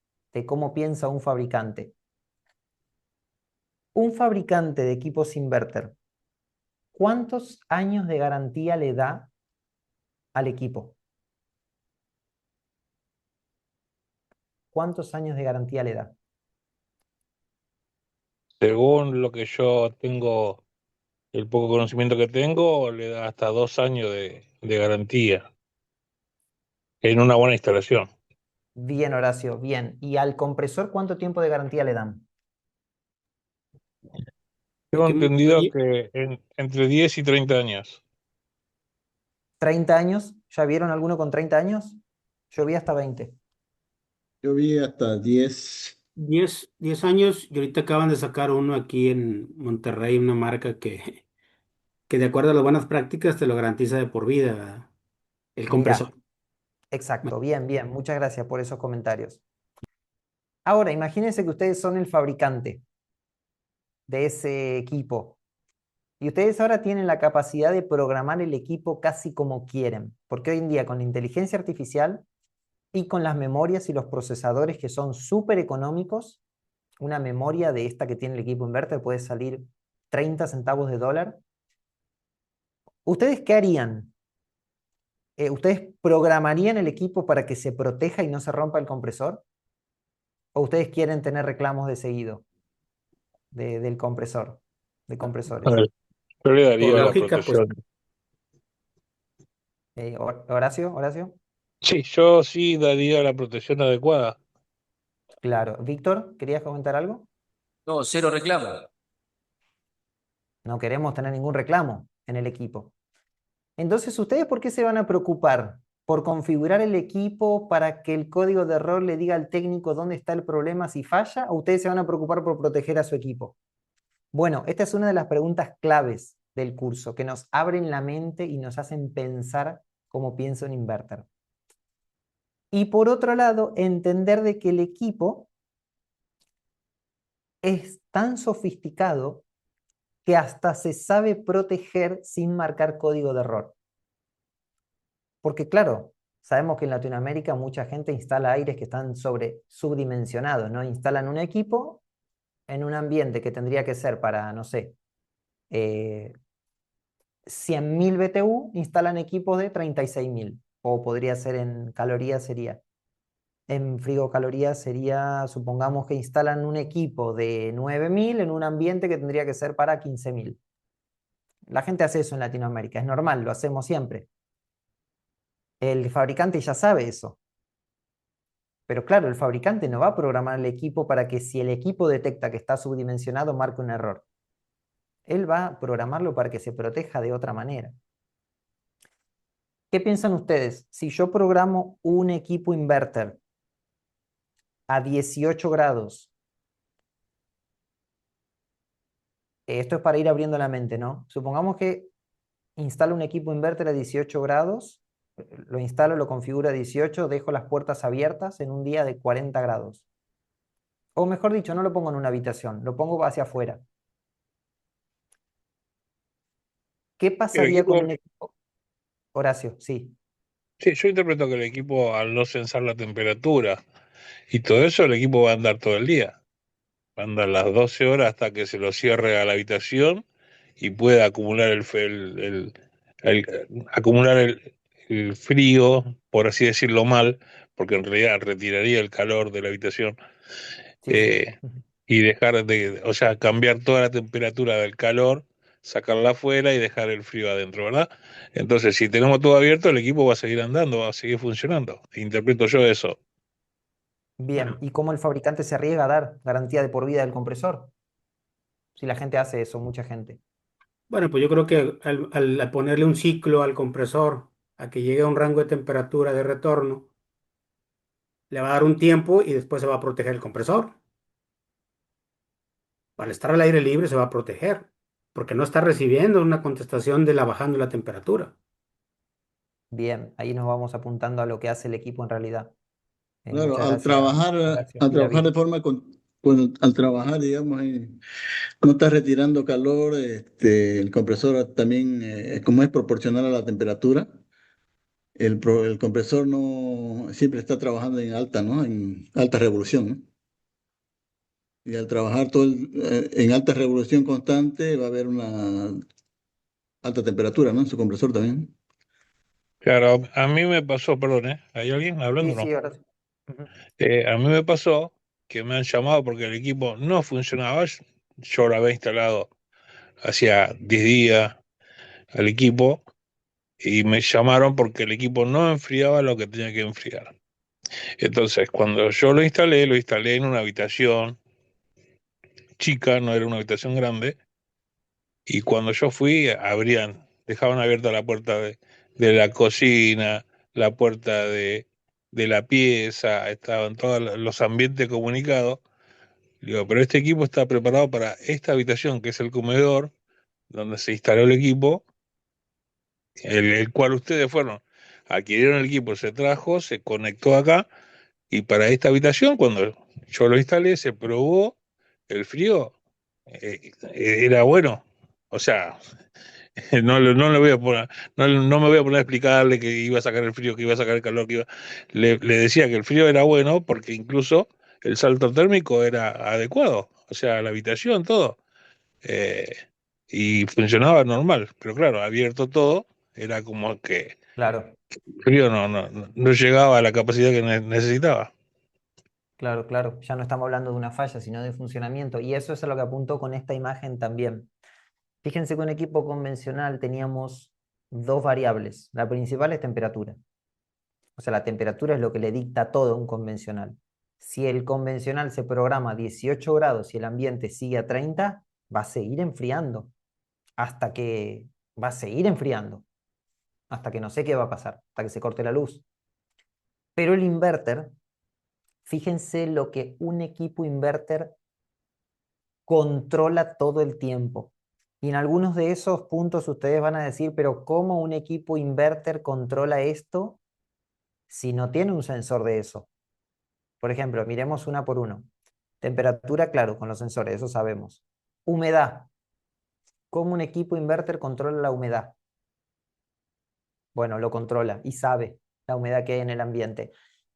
[SPEAKER 1] cómo piensa un fabricante. Un fabricante de equipos inverter, ¿cuántos años de garantía le da al equipo? ¿Cuántos años de garantía le da?
[SPEAKER 4] Según lo que yo tengo, el poco conocimiento que tengo, le da hasta 2 años de garantía en una buena instalación.
[SPEAKER 1] Bien, Horacio, bien. ¿Y al compresor cuánto tiempo de garantía le dan?
[SPEAKER 4] Tengo
[SPEAKER 5] Que
[SPEAKER 4] entendido que entre 10 y 30 años.
[SPEAKER 1] ¿30 años? ¿Ya vieron alguno con 30 años? Yo vi hasta 20.
[SPEAKER 2] Yo vi hasta 10.
[SPEAKER 5] 10 años y ahorita acaban de sacar uno aquí en Monterrey, una marca que de acuerdo a las buenas prácticas te lo garantiza de por vida, ¿verdad? El
[SPEAKER 1] Mirá,
[SPEAKER 5] compresor.
[SPEAKER 1] exacto, bien, bien. Muchas gracias por esos comentarios. Ahora, imagínense que ustedes son el fabricante de ese equipo. Y ustedes ahora tienen la capacidad de programar el equipo casi como quieren, porque hoy en día con la inteligencia artificial y con las memorias y los procesadores que son súper económicos, una memoria de esta que tiene el equipo inverter puede salir 30 centavos de dólar. ¿Ustedes qué harían? ¿Ustedes programarían el equipo para que se proteja y no se rompa el compresor? ¿O ustedes quieren tener reclamos de seguido del compresor, de
[SPEAKER 4] A
[SPEAKER 1] compresores?
[SPEAKER 4] ver, yo le
[SPEAKER 5] Por
[SPEAKER 4] daría la
[SPEAKER 5] lógica, pues
[SPEAKER 4] protección.
[SPEAKER 1] Horacio.
[SPEAKER 4] Sí, yo sí daría la protección adecuada.
[SPEAKER 1] Claro. Víctor, ¿querías comentar algo?
[SPEAKER 7] No, cero reclamo.
[SPEAKER 1] No queremos tener ningún reclamo en el equipo. Entonces, ¿ustedes por qué se van a preocupar? ¿Por configurar el equipo para que el código de error le diga al técnico dónde está el problema si falla? ¿O ustedes se van a preocupar por proteger a su equipo? Bueno, esta es una de las preguntas claves del curso, que nos abren la mente y nos hacen pensar cómo piensa un inverter. Y por otro lado, entender de que el equipo es tan sofisticado que hasta se sabe proteger sin marcar código de error. Porque claro, sabemos que en Latinoamérica mucha gente instala aires que están subdimensionados, ¿no? Instalan un equipo en un ambiente que tendría que ser para, no sé, 100.000 BTU, instalan equipos de 36.000. O podría ser en calorías, sería. En frigocalorías sería, supongamos que instalan un equipo de 9.000 en un ambiente que tendría que ser para 15.000. La gente hace eso en Latinoamérica, es normal, lo hacemos siempre. El fabricante ya sabe eso. Pero claro, el fabricante no va a programar el equipo para que si el equipo detecta que está subdimensionado, marque un error. Él va a programarlo para que se proteja de otra manera. ¿Qué piensan ustedes? Si yo programo un equipo inverter a 18 grados, esto es para ir abriendo la mente, ¿no? Supongamos que instalo un equipo inverter a 18 grados, lo instalo, lo configuro a 18, dejo las puertas abiertas en un día de 40 grados. O mejor dicho, no lo pongo en una habitación, lo pongo hacia afuera. ¿Qué
[SPEAKER 4] El
[SPEAKER 1] pasaría con
[SPEAKER 4] equipo,
[SPEAKER 1] un equipo? Horacio, sí,
[SPEAKER 4] sí, yo interpreto que el equipo, al no censar la temperatura y todo eso, el equipo va a andar todo el día. Va a andar las 12 horas hasta que se lo cierre a la habitación y pueda acumular acumular el frío, por así decirlo mal, porque en realidad retiraría el calor de la habitación,
[SPEAKER 1] sí, sí.
[SPEAKER 4] eh, y dejar o sea, cambiar toda la temperatura del calor, sacarla afuera y dejar el frío adentro, ¿verdad? Entonces, si tenemos todo abierto, el equipo va a seguir andando, va a seguir funcionando. Interpreto yo eso.
[SPEAKER 1] Bien, ¿y cómo el fabricante se arriesga a dar garantía de por vida del compresor? Si la gente hace eso, mucha gente.
[SPEAKER 5] Bueno, pues yo creo que al ponerle un ciclo al compresor a que llegue a un rango de temperatura de retorno, le va a dar un tiempo y después se va a proteger el compresor. Al estar al aire libre se va a proteger, porque no está recibiendo una contestación de la bajando la temperatura.
[SPEAKER 1] Bien, ahí nos vamos apuntando a lo que hace el equipo en realidad.
[SPEAKER 2] Claro,
[SPEAKER 1] Muchas gracias, Horacio
[SPEAKER 2] al
[SPEAKER 1] y
[SPEAKER 2] trabajar
[SPEAKER 1] David.
[SPEAKER 2] de forma al trabajar, digamos, no está retirando calor, el compresor también, como es proporcional a la temperatura, el compresor no siempre está trabajando en alta, ¿no? En alta revolución, ¿no? Y al trabajar en alta revolución constante va a haber una alta temperatura, ¿no? En su compresor también.
[SPEAKER 4] Claro, a mí me pasó, perdón, ¿eh? ¿Hay alguien hablando
[SPEAKER 1] Sí,
[SPEAKER 4] o no?
[SPEAKER 1] sí, Horacio. Ujú.
[SPEAKER 4] A mí me pasó que me han llamado porque el equipo no funcionaba. Yo lo había instalado hacía 10 días al equipo y me llamaron porque el equipo no enfriaba lo que tenía que enfriar. Entonces, cuando yo lo instalé en una habitación chica, no era una habitación grande, y cuando yo fui, dejaban abierta la puerta de la cocina, la puerta de la pieza, estaban todos los ambientes comunicados. Digo, pero este equipo está preparado para esta habitación, que es el comedor, donde se instaló el equipo, el cual ustedes fueron, adquirieron el equipo, se trajo, se conectó acá, y para esta habitación, cuando yo lo instalé, se probó el frío, era bueno. O sea, no le voy a poner, no me voy a poner a explicarle que iba a sacar el frío, que iba a sacar el calor, le decía que el frío era bueno porque incluso el salto térmico era adecuado, o sea, la habitación, todo, eh, y funcionaba normal, pero claro, abierto todo, era como que
[SPEAKER 1] Claro,
[SPEAKER 4] el frío no llegaba a la capacidad que necesitaba.
[SPEAKER 1] claro, claro. Ya no estamos hablando de una falla, sino de funcionamiento. Y eso es a lo que apunto con esta imagen también. Fíjense que un equipo convencional teníamos dos variables. La principal es temperatura. O sea, la temperatura es lo que le dicta todo a un convencional. Si el convencional se programa a 18 grados y el ambiente sigue a 30, va a seguir enfriando hasta que va a seguir enfriando, hasta que no sé qué va a pasar, hasta que se corte la luz. Pero el inverter, fíjense lo que un equipo inverter controla todo el tiempo. Y en algunos de esos puntos ustedes van a decir, pero ¿cómo un equipo inverter controla esto si no tiene un sensor de eso? Por ejemplo, miremos una por uno. Temperatura, claro, con los sensores, eso sabemos. Humedad. ¿Cómo un equipo inverter controla la humedad? Bueno, lo controla y sabe la humedad que hay en el ambiente.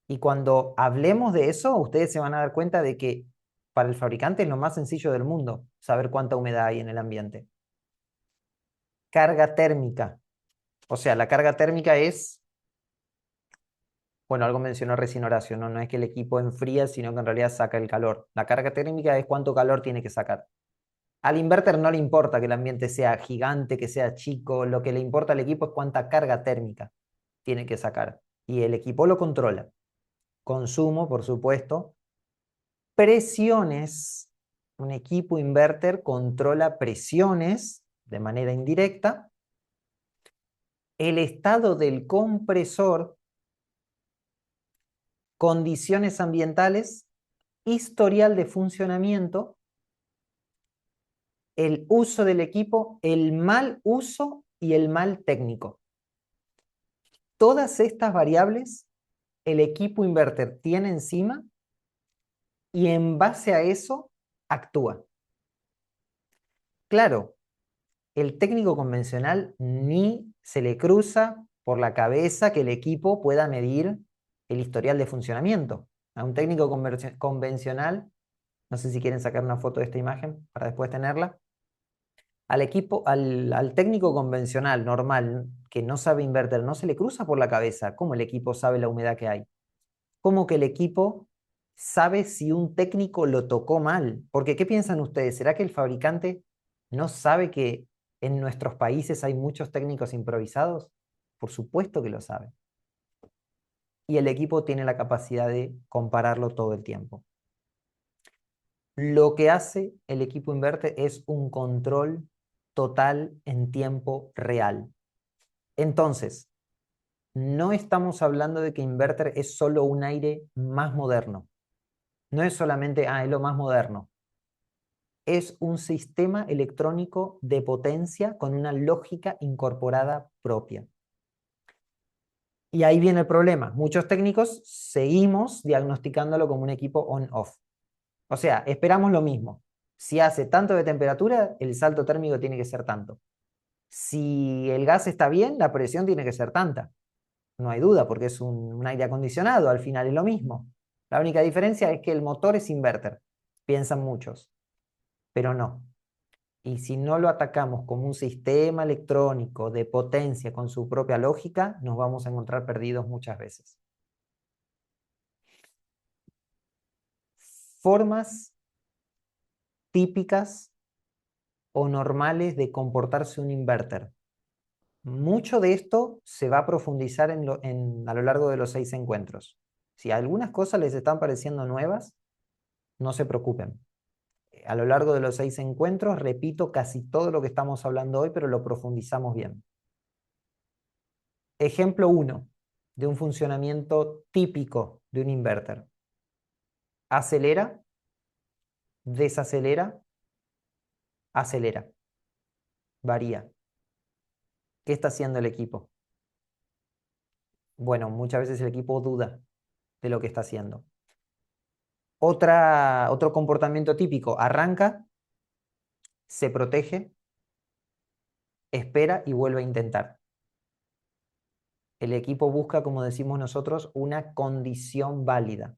[SPEAKER 1] Y cuando hablemos de eso, ustedes se van a dar cuenta de que para el fabricante es lo más sencillo del mundo saber cuánta humedad hay en el ambiente. Carga térmica. O sea, la carga térmica es, bueno, algo mencionó recién Horacio, ¿no? No es que el equipo enfría, sino que en realidad saca el calor. La carga térmica es cuánto calor tiene que sacar. Al inverter no le importa que el ambiente sea gigante, que sea chico, lo que le importa al equipo es cuánta carga térmica tiene que sacar. Y el equipo lo controla. consumo, por supuesto, presiones. Un equipo inverter controla presiones de manera indirecta, el estado del compresor, condiciones ambientales, historial de funcionamiento, el uso del equipo, el mal uso y el mal técnico. Todas estas variables el equipo inverter tiene encima y en base a eso actúa. Claro, el técnico convencional ni se le cruza por la cabeza que el equipo pueda medir el historial de funcionamiento. A un técnico convencional, no sé si quieren sacar una foto de esta imagen para después tenerla, al técnico convencional normal que no sabe inverter, no se le cruza por la cabeza cómo el equipo sabe la humedad que hay. Cómo que el equipo sabe si un técnico lo tocó mal. Porque, ¿qué piensan ustedes? ¿Será que el fabricante no sabe que en nuestros países hay muchos técnicos improvisados? Por supuesto que lo sabe. Y el equipo tiene la capacidad de compararlo todo el tiempo. Lo que hace el equipo inverter es un control total en tiempo real. Entonces, no estamos hablando de que inverter es solo un aire más moderno. No es solamente, es lo más moderno. Es un sistema electrónico de potencia con una lógica incorporada propia. Y ahí viene el problema. Muchos técnicos seguimos diagnosticándolo como un equipo on-off. O sea, esperamos lo mismo. Si hace tanto de temperatura, el salto térmico tiene que ser tanto. Si el gas está bien, la presión tiene que ser tanta. No hay duda, porque es un aire acondicionado, al final es lo mismo. La única diferencia es que el motor es inverter, piensan muchos, pero no. Y si no lo atacamos como un sistema electrónico de potencia con su propia lógica, nos vamos a encontrar perdidos muchas veces. Formas típicas o normales de comportarse un inverter. Mucho de esto se va a profundizar a lo largo de los 6 encuentros. Si algunas cosas les están pareciendo nuevas, no se preocupen. A lo largo de los 6 encuentros repito casi todo lo que estamos hablando hoy, pero lo profundizamos bien. Ejemplo 1 de un funcionamiento típico de un inverter. Acelera, desacelera, acelera. Varía. ¿Qué está haciendo el equipo? Bueno, muchas veces el equipo duda de lo que está haciendo. Otro comportamiento típico, arranca, se protege, espera y vuelve a intentar. El equipo busca, como decimos nosotros, una condición válida.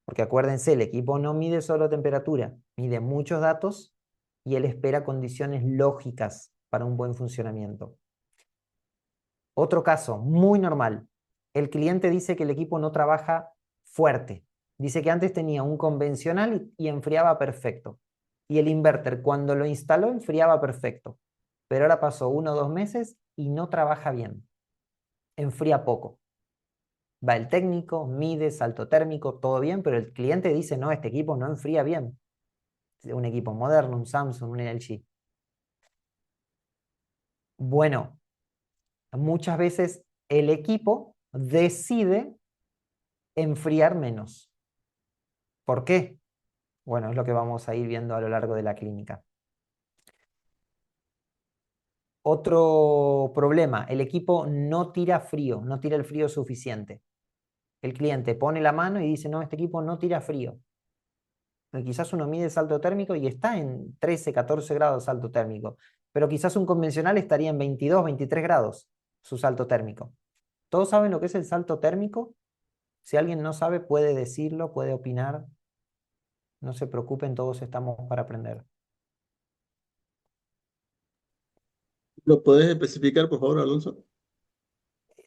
[SPEAKER 1] Porque acuérdense, el equipo no mide solo temperatura, mide muchos datos y él espera condiciones lógicas para un buen funcionamiento. Otro caso muy normal. El cliente dice que el equipo no trabaja fuerte. Dice que antes tenía un convencional y enfriaba perfecto. Y el inverter cuando lo instaló enfriaba perfecto. Pero ahora pasó 1 o 2 meses y no trabaja bien. Enfría poco. Va el técnico, mide, salto térmico, todo bien, pero el cliente dice, no, este equipo no enfría bien. Un equipo moderno, un Samsung, un LG. Bueno, muchas veces el equipo decide enfriar menos. ¿Por qué? Bueno, es lo que vamos a ir viendo a lo largo de la clínica. Otro problema, el equipo no tira frío, no tira el frío suficiente. El cliente pone la mano y dice, no, este equipo no tira frío. Quizás uno mide salto térmico y está en 13, 14 grados salto térmico, pero quizás un convencional estaría en 22, 23 grados su salto térmico. ¿Todos saben lo que es el salto térmico? Si alguien no sabe, puede decirlo, puede opinar. No se preocupen, todos estamos para aprender.
[SPEAKER 2] ¿Lo podés especificar, por favor, Alonso?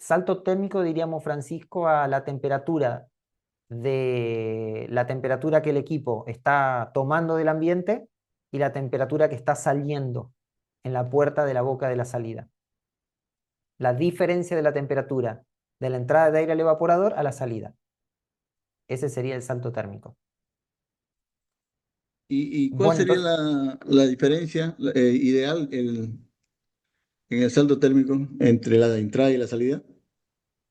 [SPEAKER 1] Salto térmico, diríamos, Francisco, a la temperatura que el equipo está tomando del ambiente y la temperatura que está saliendo en la puerta de la boca de la salida. La diferencia de la temperatura de la entrada de aire al evaporador a la salida. Ese sería el salto térmico.
[SPEAKER 2] ¿Y cuál
[SPEAKER 1] Bueno,
[SPEAKER 2] sería
[SPEAKER 1] entonces,
[SPEAKER 2] la diferencia ideal en el salto térmico entre la entrada y la salida?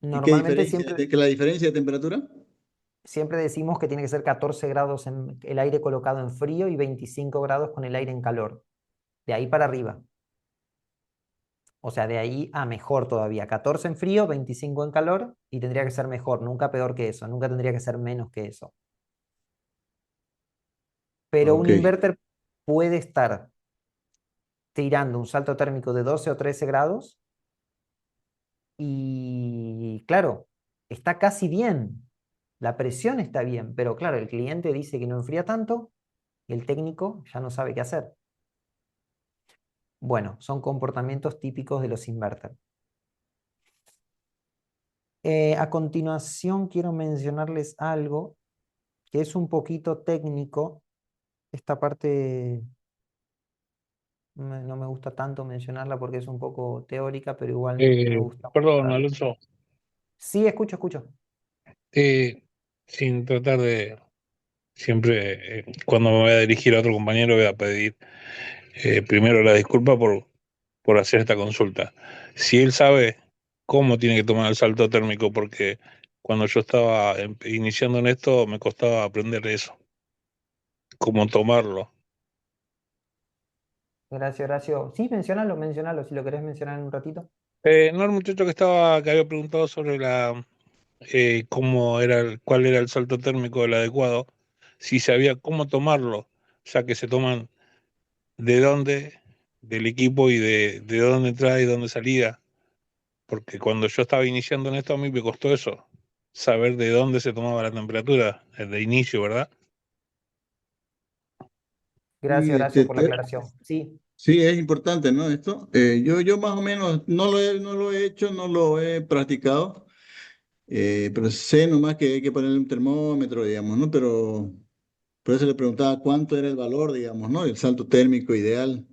[SPEAKER 2] ¿Y qué
[SPEAKER 1] normalmente
[SPEAKER 2] diferencia?
[SPEAKER 1] siempre,
[SPEAKER 2] ¿Que la diferencia de temperatura?
[SPEAKER 1] siempre decimos que tiene que ser 14 grados en el aire colocado en frío y 25 grados con el aire en calor. De ahí para arriba. O sea, de ahí a mejor todavía. 14 en frío, 25 en calor y tendría que ser mejor, nunca peor que eso, nunca tendría que ser menos que eso. Pero un
[SPEAKER 2] Ok.
[SPEAKER 1] inverter puede estar tirando un salto térmico de 12 o 13 grados y claro, está casi bien. La presión está bien, pero claro, el cliente dice que no enfría tanto y el técnico ya no sabe qué hacer. Bueno, son comportamientos típicos de los inverters. A continuación quiero mencionarles algo que es un poquito técnico. Esta parte no me gusta tanto mencionarla porque es un poco teórica, pero igual me gusta
[SPEAKER 4] Perdón,
[SPEAKER 1] mostrarla.
[SPEAKER 4] Alonso,
[SPEAKER 1] Sí, escucho, escucho.
[SPEAKER 4] eh, sin tratar de siempre, cuando me voy a dirigir a otro compañero, voy a pedir primero la disculpa por hacer esta consulta. Si él sabe cómo tiene que tomar el salto térmico, porque cuando yo estaba iniciando en esto me costaba aprender eso, cómo tomarlo.
[SPEAKER 1] Gracias, Horacio. Sí, mencionalo, mencionalo, si lo querés mencionar en un ratito.
[SPEAKER 4] No, el muchacho que había preguntado sobre cómo era, cuál era el salto térmico del adecuado, si sabía cómo tomarlo, ya que se toman de dónde, del equipo y de dónde entrada y dónde salida, porque cuando yo estaba iniciando en esto a mí me costó eso, saber de dónde se tomaba la temperatura, de inicio, ¿verdad?
[SPEAKER 1] Gracias,
[SPEAKER 2] Y
[SPEAKER 1] Horacio, por la aclaración. Sí,
[SPEAKER 2] sí, es importante, ¿no? Esto, yo más o menos no lo he hecho, no lo he practicado, pero sé nomás que hay que ponerle un termómetro, digamos, ¿no? Pero por eso le preguntaba cuánto era el valor, digamos, ¿no? El salto térmico ideal.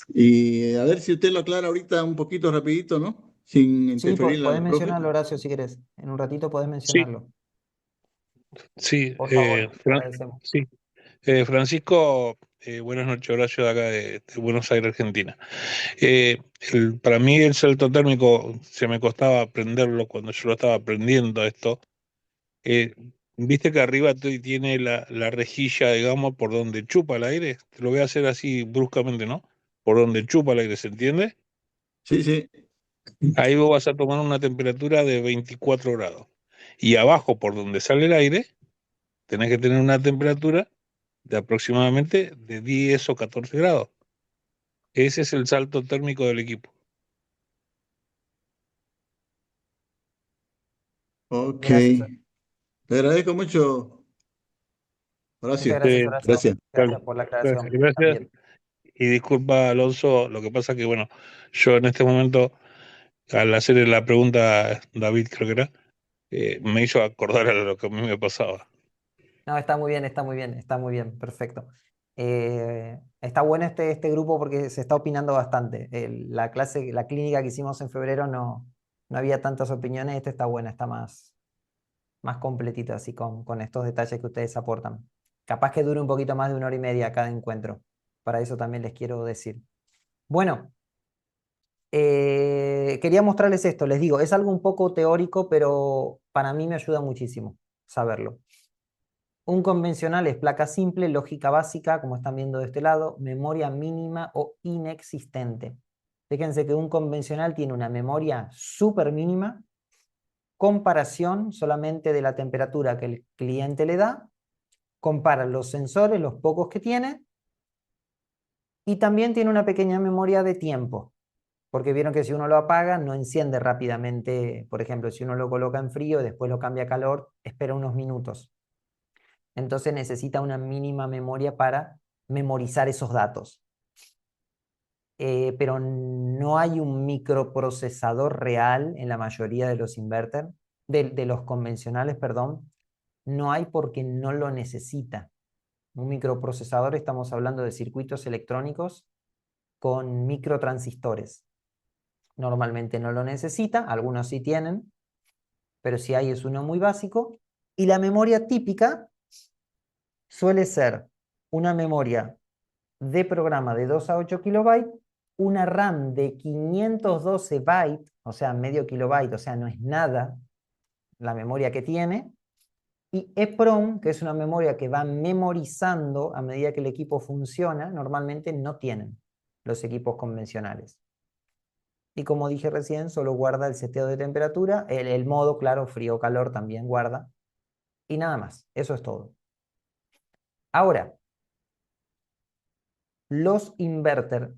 [SPEAKER 2] Y a ver si usted lo aclara ahorita un poquito rapidito, ¿no? Sin
[SPEAKER 1] sí,
[SPEAKER 2] interferirle
[SPEAKER 1] podés
[SPEAKER 2] al profe.
[SPEAKER 1] mencionarlo, Horacio, si querés. En un ratito podés
[SPEAKER 4] Sí,
[SPEAKER 1] mencionarlo.
[SPEAKER 4] sí,
[SPEAKER 1] Por favor, te agradecemos.
[SPEAKER 4] sí. Francisco, buenas noches, Horacio, de acá de Buenos Aires, Argentina. Para mí el salto térmico se me costaba aprenderlo cuando yo lo estaba aprendiendo esto. Eh, Viste que arriba tiene la rejilla, digamos, por donde chupa el aire. Te lo voy a hacer así bruscamente, ¿no? Por donde chupa el aire, ¿se entiende?
[SPEAKER 2] Sí, sí.
[SPEAKER 4] Ahí vos vas a tomar una temperatura de 24 grados. Y abajo, por donde sale el aire, tenés que tener una temperatura de aproximadamente de 10 o 14 grados. Ese es el salto térmico del equipo.
[SPEAKER 2] Ok.
[SPEAKER 1] Gracias,
[SPEAKER 2] Le agradezco mucho,
[SPEAKER 1] muchas
[SPEAKER 2] Horacio.
[SPEAKER 1] gracias, Horacio.
[SPEAKER 2] Gracias.
[SPEAKER 4] Dale.
[SPEAKER 1] Gracias por la
[SPEAKER 4] Gracias,
[SPEAKER 1] aclaración
[SPEAKER 4] gracias.
[SPEAKER 1] también.
[SPEAKER 4] Y disculpa, Alonso, lo que pasa que, bueno, yo en este momento, al hacerle la pregunta, David creo que era, me hizo acordar a lo que a mí me pasaba.
[SPEAKER 1] No, está muy bien, está muy bien, está muy bien, perfecto. Está bueno este grupo porque se está opinando bastante. La clase, la clínica que hicimos en febrero no había tantas opiniones, esta está buena, está más completito así con estos detalles que ustedes aportan. Capaz que dure un poquito más de 1 hora y media cada encuentro. Para eso también les quiero decir. Bueno, quería mostrarles esto, les digo, es algo un poco teórico, pero para mí me ayuda muchísimo saberlo. Un convencional es placa simple, lógica básica, como están viendo de este lado, memoria mínima o inexistente. Fíjense que un convencional tiene una memoria súper mínima, comparación solamente de la temperatura que el cliente le da, compara los sensores, los pocos que tiene, y también tiene una pequeña memoria de tiempo, porque vieron que si uno lo apaga no enciende rápidamente. Por ejemplo, si uno lo coloca en frío y después lo cambia a calor, espera unos minutos. Entonces necesita una mínima memoria para memorizar esos datos. Pero no hay un microprocesador real en la mayoría de los inverters, de los convencionales, perdón. No hay porque no lo necesita. Un microprocesador, estamos hablando de circuitos electrónicos con microtransistores. Normalmente no lo necesita, algunos sí tienen, pero si hay es uno muy básico Y la memoria típica suele ser una memoria de programa de 2 a 8 kilobytes, una RAM de 512 bytes, o sea, medio kilobyte, o sea, no es nada la memoria que tiene, y EEPROM, que es una memoria que va memorizando a medida que el equipo funciona, normalmente no tienen los equipos convencionales. Y como dije recién, solo guarda el seteo de temperatura, el modo, claro, frío o calor también guarda, y nada más, eso es todo. Ahora, los inverter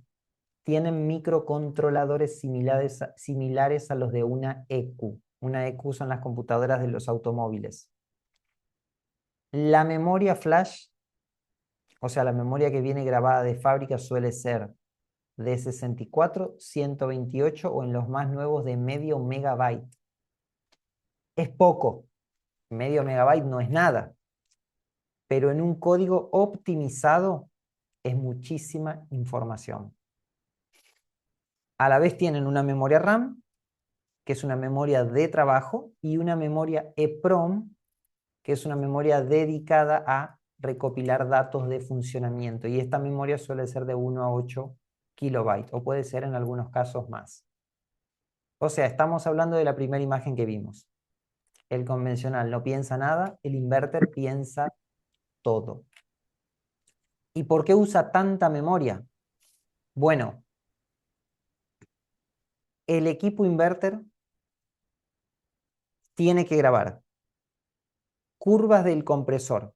[SPEAKER 1] tienen microcontroladores similares a los de una EQ. Una EQ son las computadoras de los automóviles. La memoria flash, o sea, la memoria que viene grabada de fábrica suele ser de 64, 128 o en los más nuevos de medio megabyte. Es poco, medio megabyte no es nada, pero en un código optimizado es muchísima información. A la vez tienen una memoria RAM, que es una memoria de trabajo, y una memoria EEPROM, que es una memoria dedicada a recopilar datos de funcionamiento. Y esta memoria suele ser de 1 a 8 kilobytes, o puede ser en algunos casos más. O sea, estamos hablando de la primera imagen que vimos. El convencional no piensa nada, el inverter piensa todo. ¿Y por qué usa tanta memoria? Bueno, el equipo inverter tiene que grabar curvas del compresor,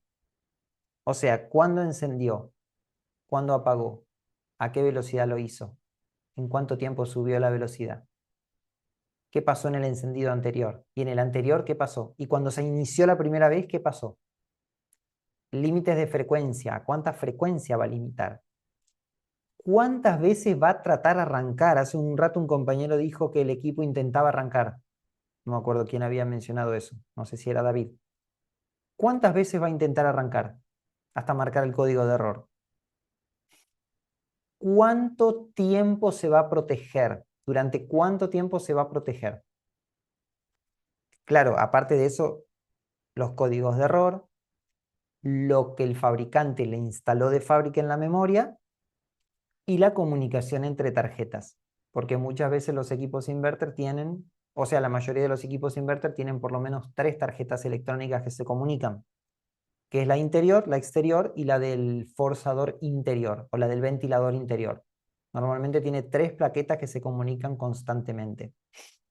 [SPEAKER 1] o sea, cuándo encendió, cuándo apagó, a qué velocidad lo hizo, en cuánto tiempo subió la velocidad, qué pasó en el encendido anterior, y en el anterior qué pasó, y cuando se inició la primera vez, qué pasó. Límites de frecuencia, ¿a cuánta frecuencia va a limitar? ¿Cuántas veces va a tratar de arrancar? Hace un rato un compañero dijo que el equipo intentaba arrancar. No me acuerdo quién había mencionado eso. No sé si era David. ¿Cuántas veces va a intentar arrancar hasta marcar el código de error? ¿Cuánto tiempo se va a proteger? ¿Durante cuánto tiempo se va a proteger? Claro, aparte de eso, los códigos de error, lo que el fabricante le instaló de fábrica en la memoria y la comunicación entre tarjetas. Porque muchas veces los equipos inverter tienen, o sea, la mayoría de los equipos inverter tienen por lo menos 3 tarjetas electrónicas que se comunican, que es la interior, la exterior y la del forzador interior o la del ventilador interior. Normalmente tiene 3 plaquetas que se comunican constantemente.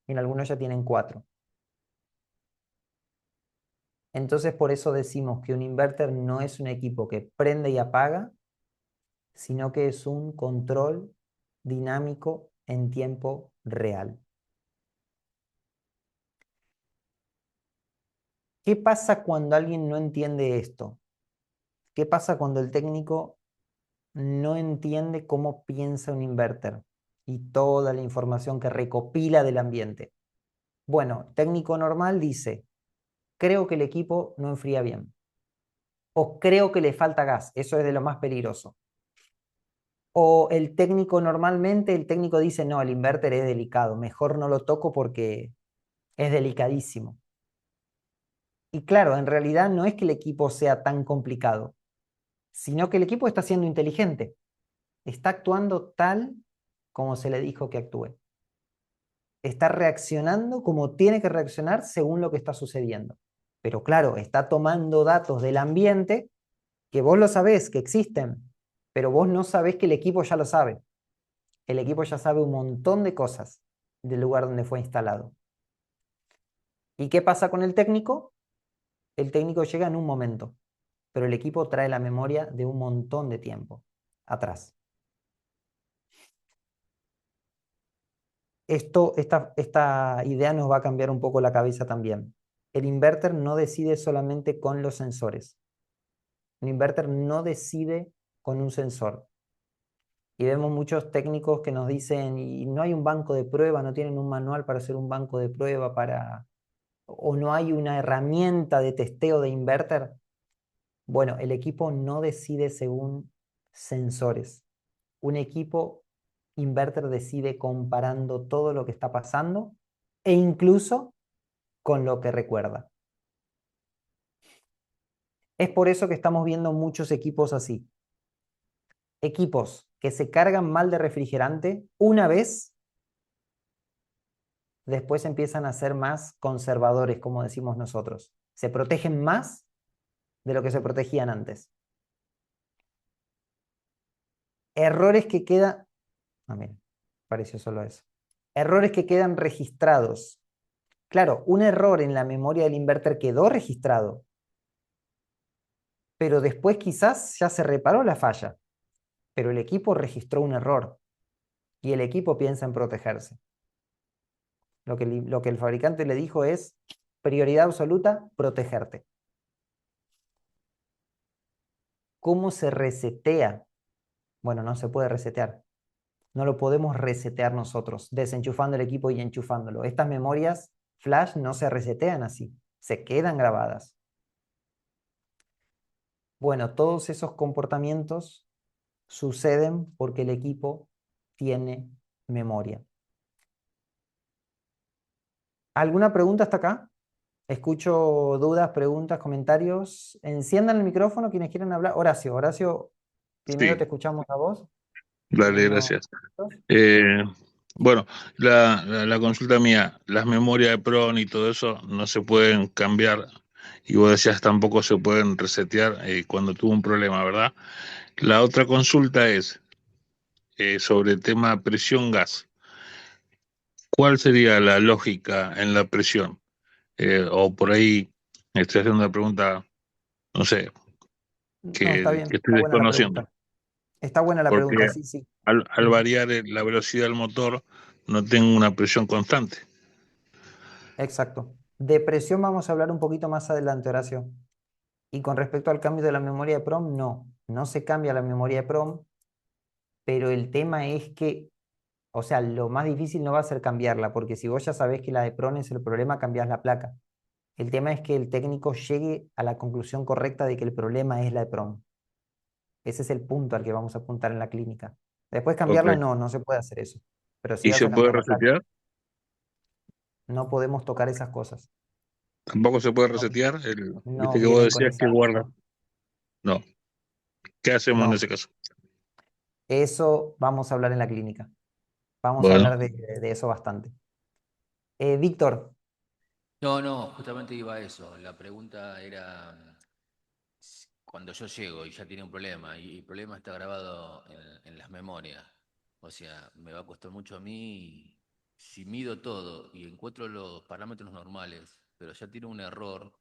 [SPEAKER 1] En algunos ya tienen 4. Entonces por eso decimos que un inverter no es un equipo que prende y apaga, sino que es un control dinámico en tiempo real. ¿Qué pasa cuando alguien no entiende esto? ¿Qué pasa cuando el técnico no entiende cómo piensa un inverter y toda la información que recopila del ambiente? Bueno, técnico normal dice, creo que el equipo no enfría bien. O creo que le falta gas. Eso es de lo más peligroso. O el técnico normalmente, el técnico dice, no, el inverter es delicado. Mejor no lo toco porque es delicadísimo. Y claro, en realidad no es que el equipo sea tan complicado, sino que el equipo está siendo inteligente. Está actuando tal como se le dijo que actúe. Está reaccionando como tiene que reaccionar según lo que está sucediendo. Pero claro, está tomando datos del ambiente que vos lo sabés que existen, pero vos no sabés que el equipo ya lo sabe. El equipo ya sabe un montón de cosas del lugar donde fue instalado. ¿Y qué pasa con el técnico? El técnico llega en un momento, pero el equipo trae la memoria de un montón de tiempo atrás. Esta idea nos va a cambiar un poco la cabeza también. El inverter no decide solamente con los sensores. Un inverter no decide con un sensor. Y vemos muchos técnicos que nos dicen, y no hay un banco de prueba, no tienen un manual para hacer un banco de prueba o no hay una herramienta de testeo de inverter. Bueno, el equipo no decide según sensores. Un equipo inverter decide comparando todo lo que está pasando e incluso con lo que recuerda. Es por eso que estamos viendo muchos equipos así. Equipos que se cargan mal de refrigerante una vez, después empiezan a ser más conservadores, como decimos nosotros. Se protegen más de lo que se protegían antes. Errores que quedan... Ah, mira, pareció solo eso. Errores que quedan registrados. Claro, un error en la memoria del inverter quedó registrado, pero después quizás ya se reparó la falla, pero el equipo registró un error y el equipo piensa en protegerse. Lo que el fabricante le dijo es prioridad absoluta, protegerte. ¿Cómo se resetea? Bueno, no se puede resetear. No lo podemos resetear nosotros, desenchufando el equipo y enchufándolo. Estas memorias flash no se resetean así, se quedan grabadas. Bueno, todos esos comportamientos suceden porque el equipo tiene memoria. ¿Alguna pregunta hasta acá? Escucho dudas, preguntas, comentarios. Enciendan el micrófono quienes quieran hablar. Horacio, Horacio, primero te
[SPEAKER 4] Sí,
[SPEAKER 1] escuchamos a vos.
[SPEAKER 4] dale,
[SPEAKER 1] Unos
[SPEAKER 4] gracias.
[SPEAKER 1] minutos.
[SPEAKER 4] Bueno, la consulta mía, las memorias de PRON y todo eso no se pueden cambiar y vos decías tampoco se pueden resetear cuando tuvo un problema, ¿verdad? La otra consulta es sobre el tema presión-gas. ¿Cuál sería la lógica en la presión? O por ahí estoy haciendo una pregunta, no sé,
[SPEAKER 1] No, está bien,
[SPEAKER 4] que estoy
[SPEAKER 1] está buena la
[SPEAKER 4] desconociendo,
[SPEAKER 1] pregunta. Está buena la
[SPEAKER 4] porque
[SPEAKER 1] pregunta, sí, sí.
[SPEAKER 4] al variar la velocidad del motor no tengo una presión constante.
[SPEAKER 1] Exacto. De presión vamos a hablar un poquito más adelante, Horacio. Y con respecto al cambio de la memoria de PROM, no se cambia la memoria de PROM, pero el tema es que, o sea, lo más difícil no va a ser cambiarla, porque si vos ya sabés que la de PROM es el problema, cambiás la placa. El tema es que el técnico llegue a la conclusión correcta de que el problema es la de PROM. Ese es el punto al que vamos a apuntar en la clínica. Después
[SPEAKER 4] Ok.
[SPEAKER 1] cambiarla, no se puede hacer eso. Pero sí
[SPEAKER 4] ¿Y
[SPEAKER 1] vas
[SPEAKER 4] se
[SPEAKER 1] a
[SPEAKER 4] puede
[SPEAKER 1] cambiar la placa.
[SPEAKER 4] resetear?
[SPEAKER 1] No podemos tocar esas cosas.
[SPEAKER 4] ¿Tampoco se puede
[SPEAKER 1] No,
[SPEAKER 4] resetear?
[SPEAKER 1] no
[SPEAKER 4] Viste que vos
[SPEAKER 1] vienen con
[SPEAKER 4] decías que
[SPEAKER 1] esa...
[SPEAKER 4] guarda.
[SPEAKER 1] No,
[SPEAKER 4] No. ¿Qué hacemos en
[SPEAKER 1] no.
[SPEAKER 4] ese caso?
[SPEAKER 1] Eso vamos a hablar en la clínica. Vamos a
[SPEAKER 4] Bueno,
[SPEAKER 1] hablar de eso bastante. Víctor,
[SPEAKER 7] No, no, justamente iba a eso. La pregunta era cuando yo llego y ya tiene un problema y el problema está grabado en las memorias. O sea, me va a costar mucho a mí si mido todo y encuentro los parámetros normales, pero ya tiene un error.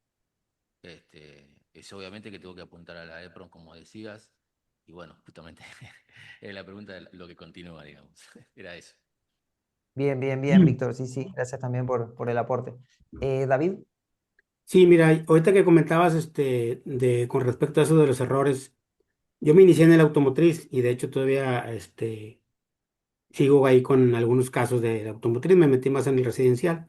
[SPEAKER 7] Es obviamente que tengo que apuntar a la EPROM, como decías, y bueno, justamente era la pregunta de lo que continúa, digamos. Era eso.
[SPEAKER 1] bien, bien, bien,
[SPEAKER 5] Mm.
[SPEAKER 1] Víctor. Sí, sí, gracias también por el aporte. David,
[SPEAKER 5] Sí, mira, ahorita que comentabas con respecto a eso de los errores, yo me inicié en el automotriz y de hecho todavía sigo ahí con algunos casos de automotriz, me metí más en el residencial.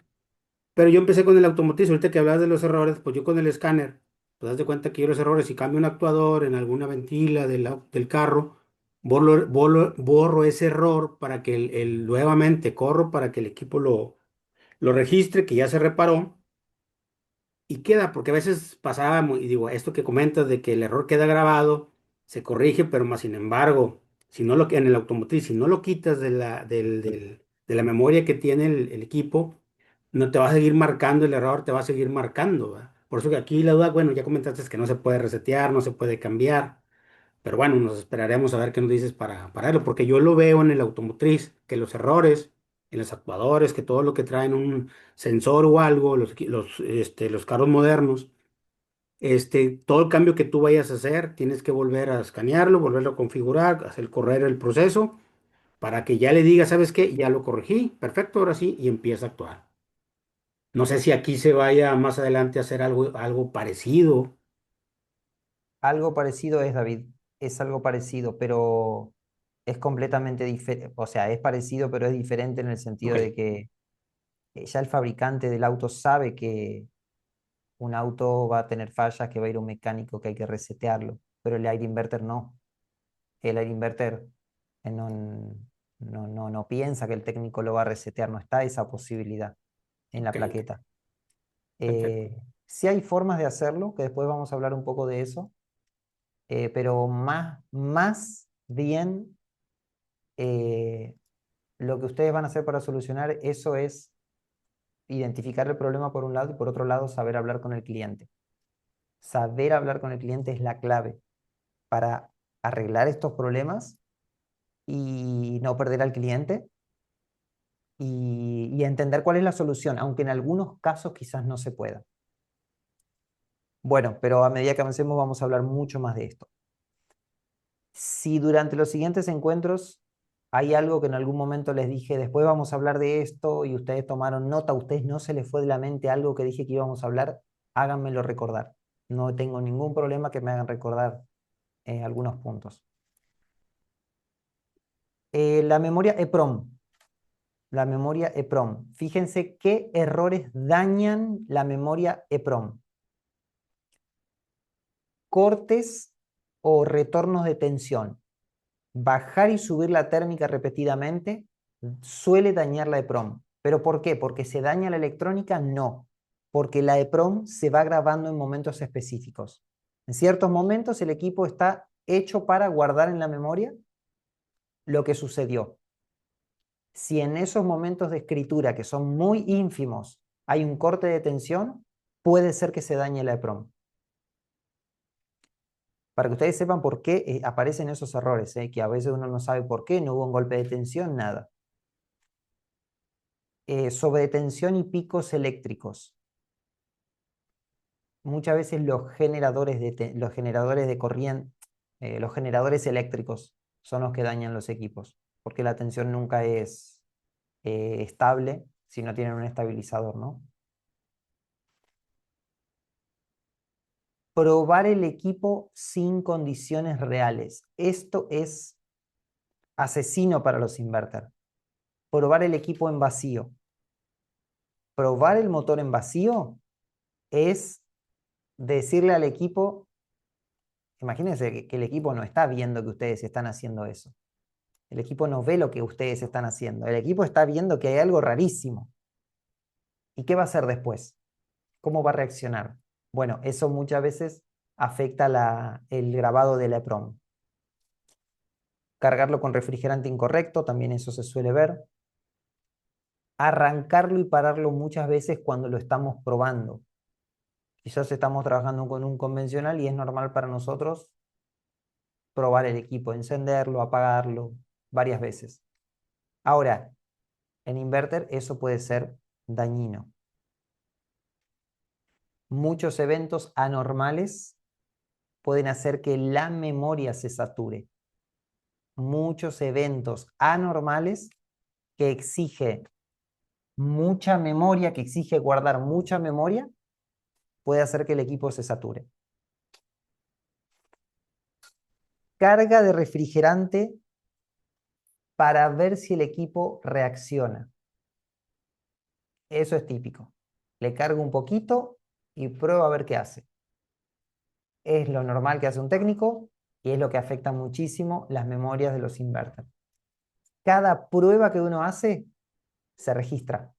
[SPEAKER 5] Pero yo empecé con el automotriz, ahorita que hablabas de los errores, pues yo con el escáner, pues das de cuenta que yo los errores, si cambio un actuador en alguna ventila del carro, borro ese error para que nuevamente corro para que el equipo lo registre, que ya se reparó y queda, porque a veces pasaba, y digo, esto que comentas de que el error queda grabado, se corrige, pero más sin embargo, si no en el automotriz, si no lo quitas de la memoria que tiene el equipo, no te va a seguir marcando el error, te va a seguir marcando, ¿verdad? Por eso que aquí la duda, bueno, ya comentaste que no se puede resetear, no se puede cambiar, pero bueno, nos esperaremos a ver qué nos dices para verlo, porque yo lo veo en el automotriz, que los errores en los actuadores, que todo lo que traen un sensor o algo, los carros modernos, todo el cambio que tú vayas a hacer, tienes que volver a escanearlo, volverlo a configurar, hacer correr el proceso, para que ya le diga, ¿sabes qué? Ya lo corregí, perfecto, ahora sí, y empieza a actuar. No sé si aquí se vaya más adelante a hacer algo parecido.
[SPEAKER 1] algo parecido es David. Es algo parecido, pero es completamente diferente. O sea, es parecido, pero es diferente en el sentido
[SPEAKER 5] Ok,
[SPEAKER 1] de que ya el fabricante del auto sabe que un auto va a tener fallas, que va a ir a un mecánico, que hay que resetearlo, pero el air inverter no. El air inverter no, no piensa que el técnico lo va a resetear, no está esa posibilidad en la
[SPEAKER 5] ok, ok,
[SPEAKER 1] plaqueta.
[SPEAKER 5] perfecto.
[SPEAKER 1] Eh, Sí hay formas de hacerlo, que después vamos a hablar un poco de eso, pero más bien lo que ustedes van a hacer para solucionar eso es identificar el problema por un lado y por otro lado saber hablar con el cliente. Saber hablar con el cliente es la clave para arreglar estos problemas y no perder al cliente y entender cuál es la solución, aunque en algunos casos quizás no se pueda. Bueno, pero a medida que avancemos vamos a hablar mucho más de esto. Si durante los siguientes encuentros hay algo que en algún momento les dije, después vamos a hablar de esto y ustedes tomaron nota, a ustedes no se les fue de la mente algo que dije que íbamos a hablar, háganmelo recordar. No tengo ningún problema que me hagan recordar algunos puntos. La memoria EPROM. La memoria EPROM. Fíjense qué errores dañan la memoria EPROM. Cortes o retornos de tensión. Bajar y subir la térmica repetidamente suele dañar la EPROM. ¿Pero por qué? ¿Porque se daña la electrónica? No. Porque la EPROM se va grabando en momentos específicos. En ciertos momentos el equipo está hecho para guardar en la memoria lo que sucedió. Si en esos momentos de escritura, que son muy ínfimos, hay un corte de tensión, puede ser que se dañe la EPROM. Para que ustedes sepan por qué aparecen esos errores, que a veces uno no sabe por qué, no hubo un golpe de tensión, nada. Sobretensión y picos eléctricos. Muchas veces los generadores de corriente, los generadores eléctricos son los que dañan los equipos, porque la tensión nunca es estable si no tienen un estabilizador, ¿no? Probar el equipo sin condiciones reales. Esto es asesino para los inverters. Probar el equipo en vacío. Probar el motor en vacío es decirle al equipo, imagínense que el equipo no está viendo que ustedes están haciendo eso. El equipo no ve lo que ustedes están haciendo. El equipo está viendo que hay algo rarísimo. ¿Y qué va a hacer después? ¿Cómo va a reaccionar? Bueno, eso muchas veces afecta el grabado de la EPROM. Cargarlo con refrigerante incorrecto, también eso se suele ver. Arrancarlo y pararlo muchas veces cuando lo estamos probando. Quizás estamos trabajando con un convencional y es normal para nosotros probar el equipo, encenderlo, apagarlo varias veces. Ahora, en inverter eso puede ser dañino. Muchos eventos anormales pueden hacer que la memoria se sature. Muchos eventos anormales que exige mucha memoria, que exige guardar mucha memoria, puede hacer que el equipo se sature. Carga de refrigerante para ver si el equipo reacciona. Eso es típico. Le cargo un poquito y pruebo a ver qué hace. Es lo normal que hace un técnico y es lo que afecta muchísimo las memorias de los inverters. Cada prueba que uno hace se registra,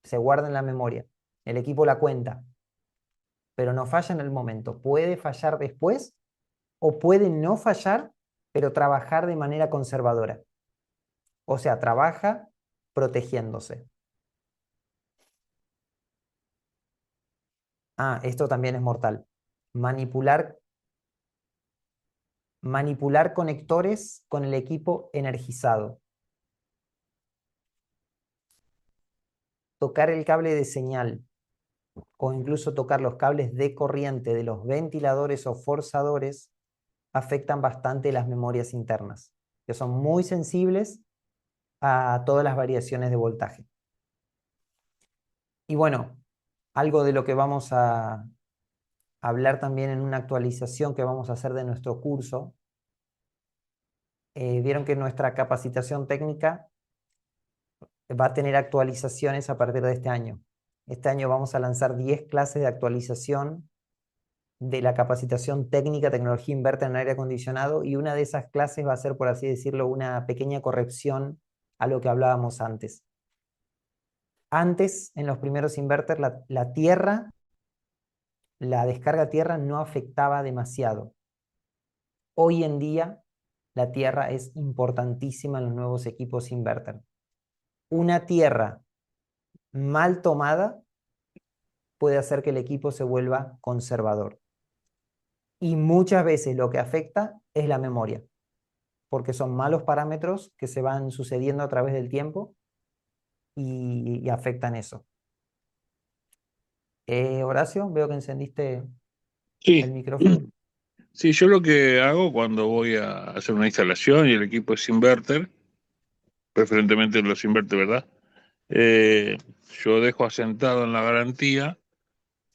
[SPEAKER 1] se guarda en la memoria. El equipo la cuenta, pero no falla en el momento. Puede fallar después o puede no fallar, pero trabajar de manera conservadora. O sea, trabaja protegiéndose. Ah, esto también es mortal. Manipular conectores con el equipo energizado. Tocar el cable de señal o incluso tocar los cables de corriente de los ventiladores o forzadores afectan bastante las memorias internas, que son muy sensibles a todas las variaciones de voltaje. Y bueno, algo de lo que vamos a hablar también en una actualización que vamos a hacer de nuestro curso. Vieron que nuestra capacitación técnica va a tener actualizaciones a partir de este año. Este año vamos a lanzar 10 clases de actualización de la capacitación técnica, tecnología inverter en aire acondicionado, y una de esas clases va a ser, por así decirlo, una pequeña corrección a lo que hablábamos antes. Antes, en los primeros inverters, la tierra la descarga a tierra no afectaba demasiado. Hoy en día la tierra es importantísima en los nuevos equipos inverter. Una tierra mal tomada puede hacer que el equipo se vuelva conservador. Y muchas veces lo que afecta es la memoria, porque son malos parámetros que se van sucediendo a través del tiempo y afectan eso. Horacio, veo que encendiste el
[SPEAKER 4] Sí,
[SPEAKER 1] micrófono.
[SPEAKER 4] sí, yo lo que hago cuando voy a hacer una instalación y el equipo es inverter, preferentemente los inverter, ¿verdad? Eh, yo dejo asentado en la garantía,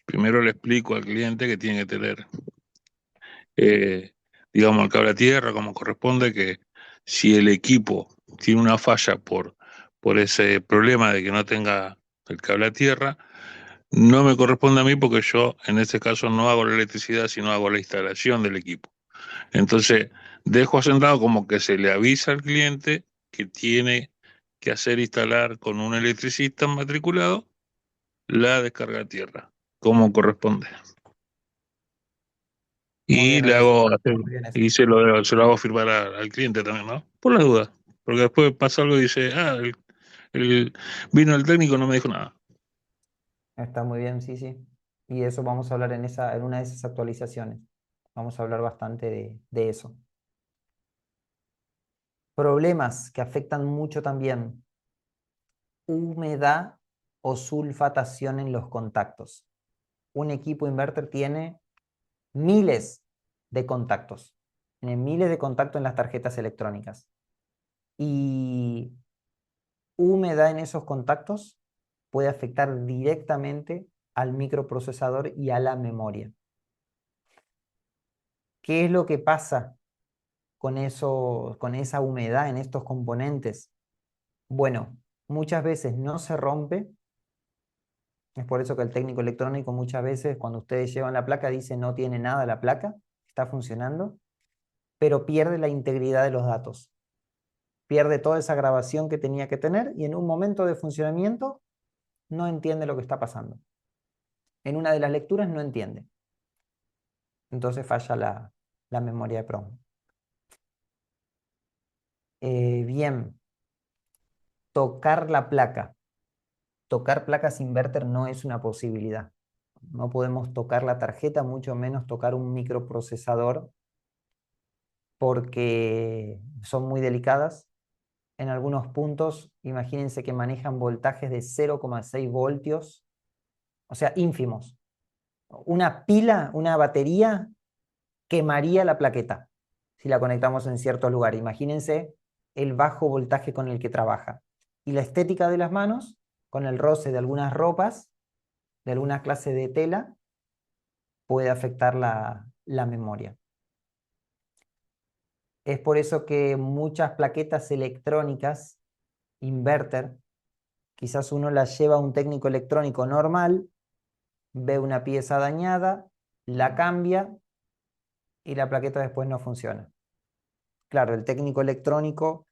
[SPEAKER 4] primero le explico al cliente que tiene que tener, eh, digamos, el cable a tierra como corresponde, que si el equipo tiene una falla por ese problema de que no tenga el cable a tierra, no me corresponde a mí porque yo en ese caso no hago la electricidad, sino hago la instalación del equipo. Entonces, dejo asentado como que se le avisa al cliente que tiene que hacer instalar con un electricista matriculado la descarga a tierra, como corresponde.
[SPEAKER 1] Muy
[SPEAKER 4] Y
[SPEAKER 1] bien,
[SPEAKER 4] le
[SPEAKER 1] Horacio.
[SPEAKER 4] hago
[SPEAKER 1] Muy bien eso.
[SPEAKER 4] y se lo hago firmar al cliente también, ¿no? Por las dudas. Porque después pasa algo y dice, el- vino el técnico y no me dijo nada.
[SPEAKER 1] Está muy bien, sí, sí. Y eso vamos a hablar en una de esas actualizaciones. Vamos a hablar bastante de eso. Problemas que afectan mucho también. Humedad o sulfatación en los contactos. Un equipo inverter tiene miles de contactos. Tiene miles de contactos en las tarjetas electrónicas. Y humedad en esos contactos puede afectar directamente al microprocesador y a la memoria. ¿Qué es lo que pasa con eso, con esa humedad en estos componentes? Bueno, muchas veces no se rompe. Es por eso que el técnico electrónico muchas veces cuando ustedes llevan la placa dice no tiene nada la placa, está funcionando, pero pierde la integridad de los datos. Pierde toda esa grabación que tenía que tener y en un momento de funcionamiento no entiende lo que está pasando. En una de las lecturas no entiende. Entonces falla la memoria de PROM. Bien, tocar la placa. Tocar placas inverter no es una posibilidad. No podemos tocar la tarjeta, mucho menos tocar un microprocesador, porque son muy delicadas. En algunos puntos, imagínense que manejan voltajes de 0,6 voltios, o sea, ínfimos. Una pila, una batería, quemaría la plaqueta si la conectamos en cierto lugar. Imagínense el bajo voltaje con el que trabaja. Y la estética de las manos, con el roce de algunas ropas, de alguna clase de tela, puede afectar la memoria. Es por eso que muchas plaquetas electrónicas, inverter, quizás uno las lleva a un técnico electrónico normal, ve una pieza dañada, la cambia y la plaqueta después no funciona. Claro, el técnico electrónico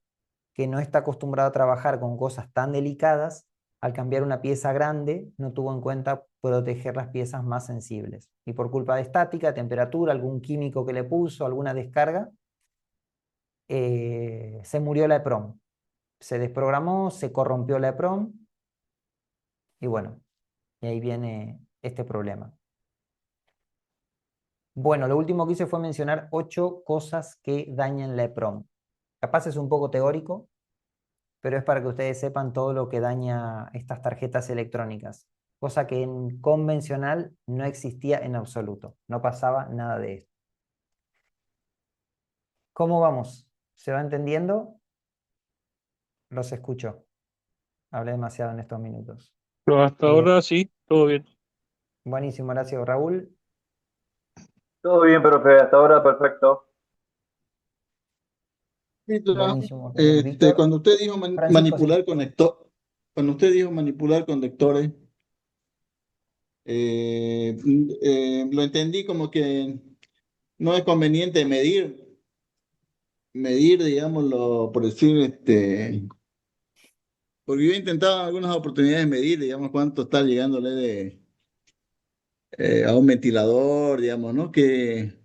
[SPEAKER 1] que no está acostumbrado a trabajar con cosas tan delicadas, al cambiar una pieza grande, no tuvo en cuenta proteger las piezas más sensibles. Y por culpa de estática, temperatura, algún químico que le puso, alguna descarga, se murió la EPROM. Se desprogramó, se corrompió la EPROM y bueno, y ahí viene este problema. Bueno, lo último que hice fue mencionar 8 cosas que dañan la EPROM. Capaz es un poco teórico, pero es para que ustedes sepan todo lo que daña estas tarjetas electrónicas, cosa que en convencional no existía en absoluto, no pasaba nada de esto. ¿Cómo vamos? ¿Se va entendiendo? Los escucho. Hablé demasiado en estos minutos.
[SPEAKER 4] Pero hasta ahora sí, todo bien.
[SPEAKER 1] Buenísimo, gracias, Raúl.
[SPEAKER 6] Todo bien, profe, hasta ahora perfecto.
[SPEAKER 1] Buenísimo, Raúl. Víctor,
[SPEAKER 2] Cuando usted dijo
[SPEAKER 1] Francisco, sí.
[SPEAKER 2] cuando usted dijo manipular conectores, lo entendí como que no es conveniente medir, digámoslo, por decir, porque yo he intentado en algunas oportunidades medir, digamos, cuánto está llegándole a un ventilador, digamos, ¿no? Que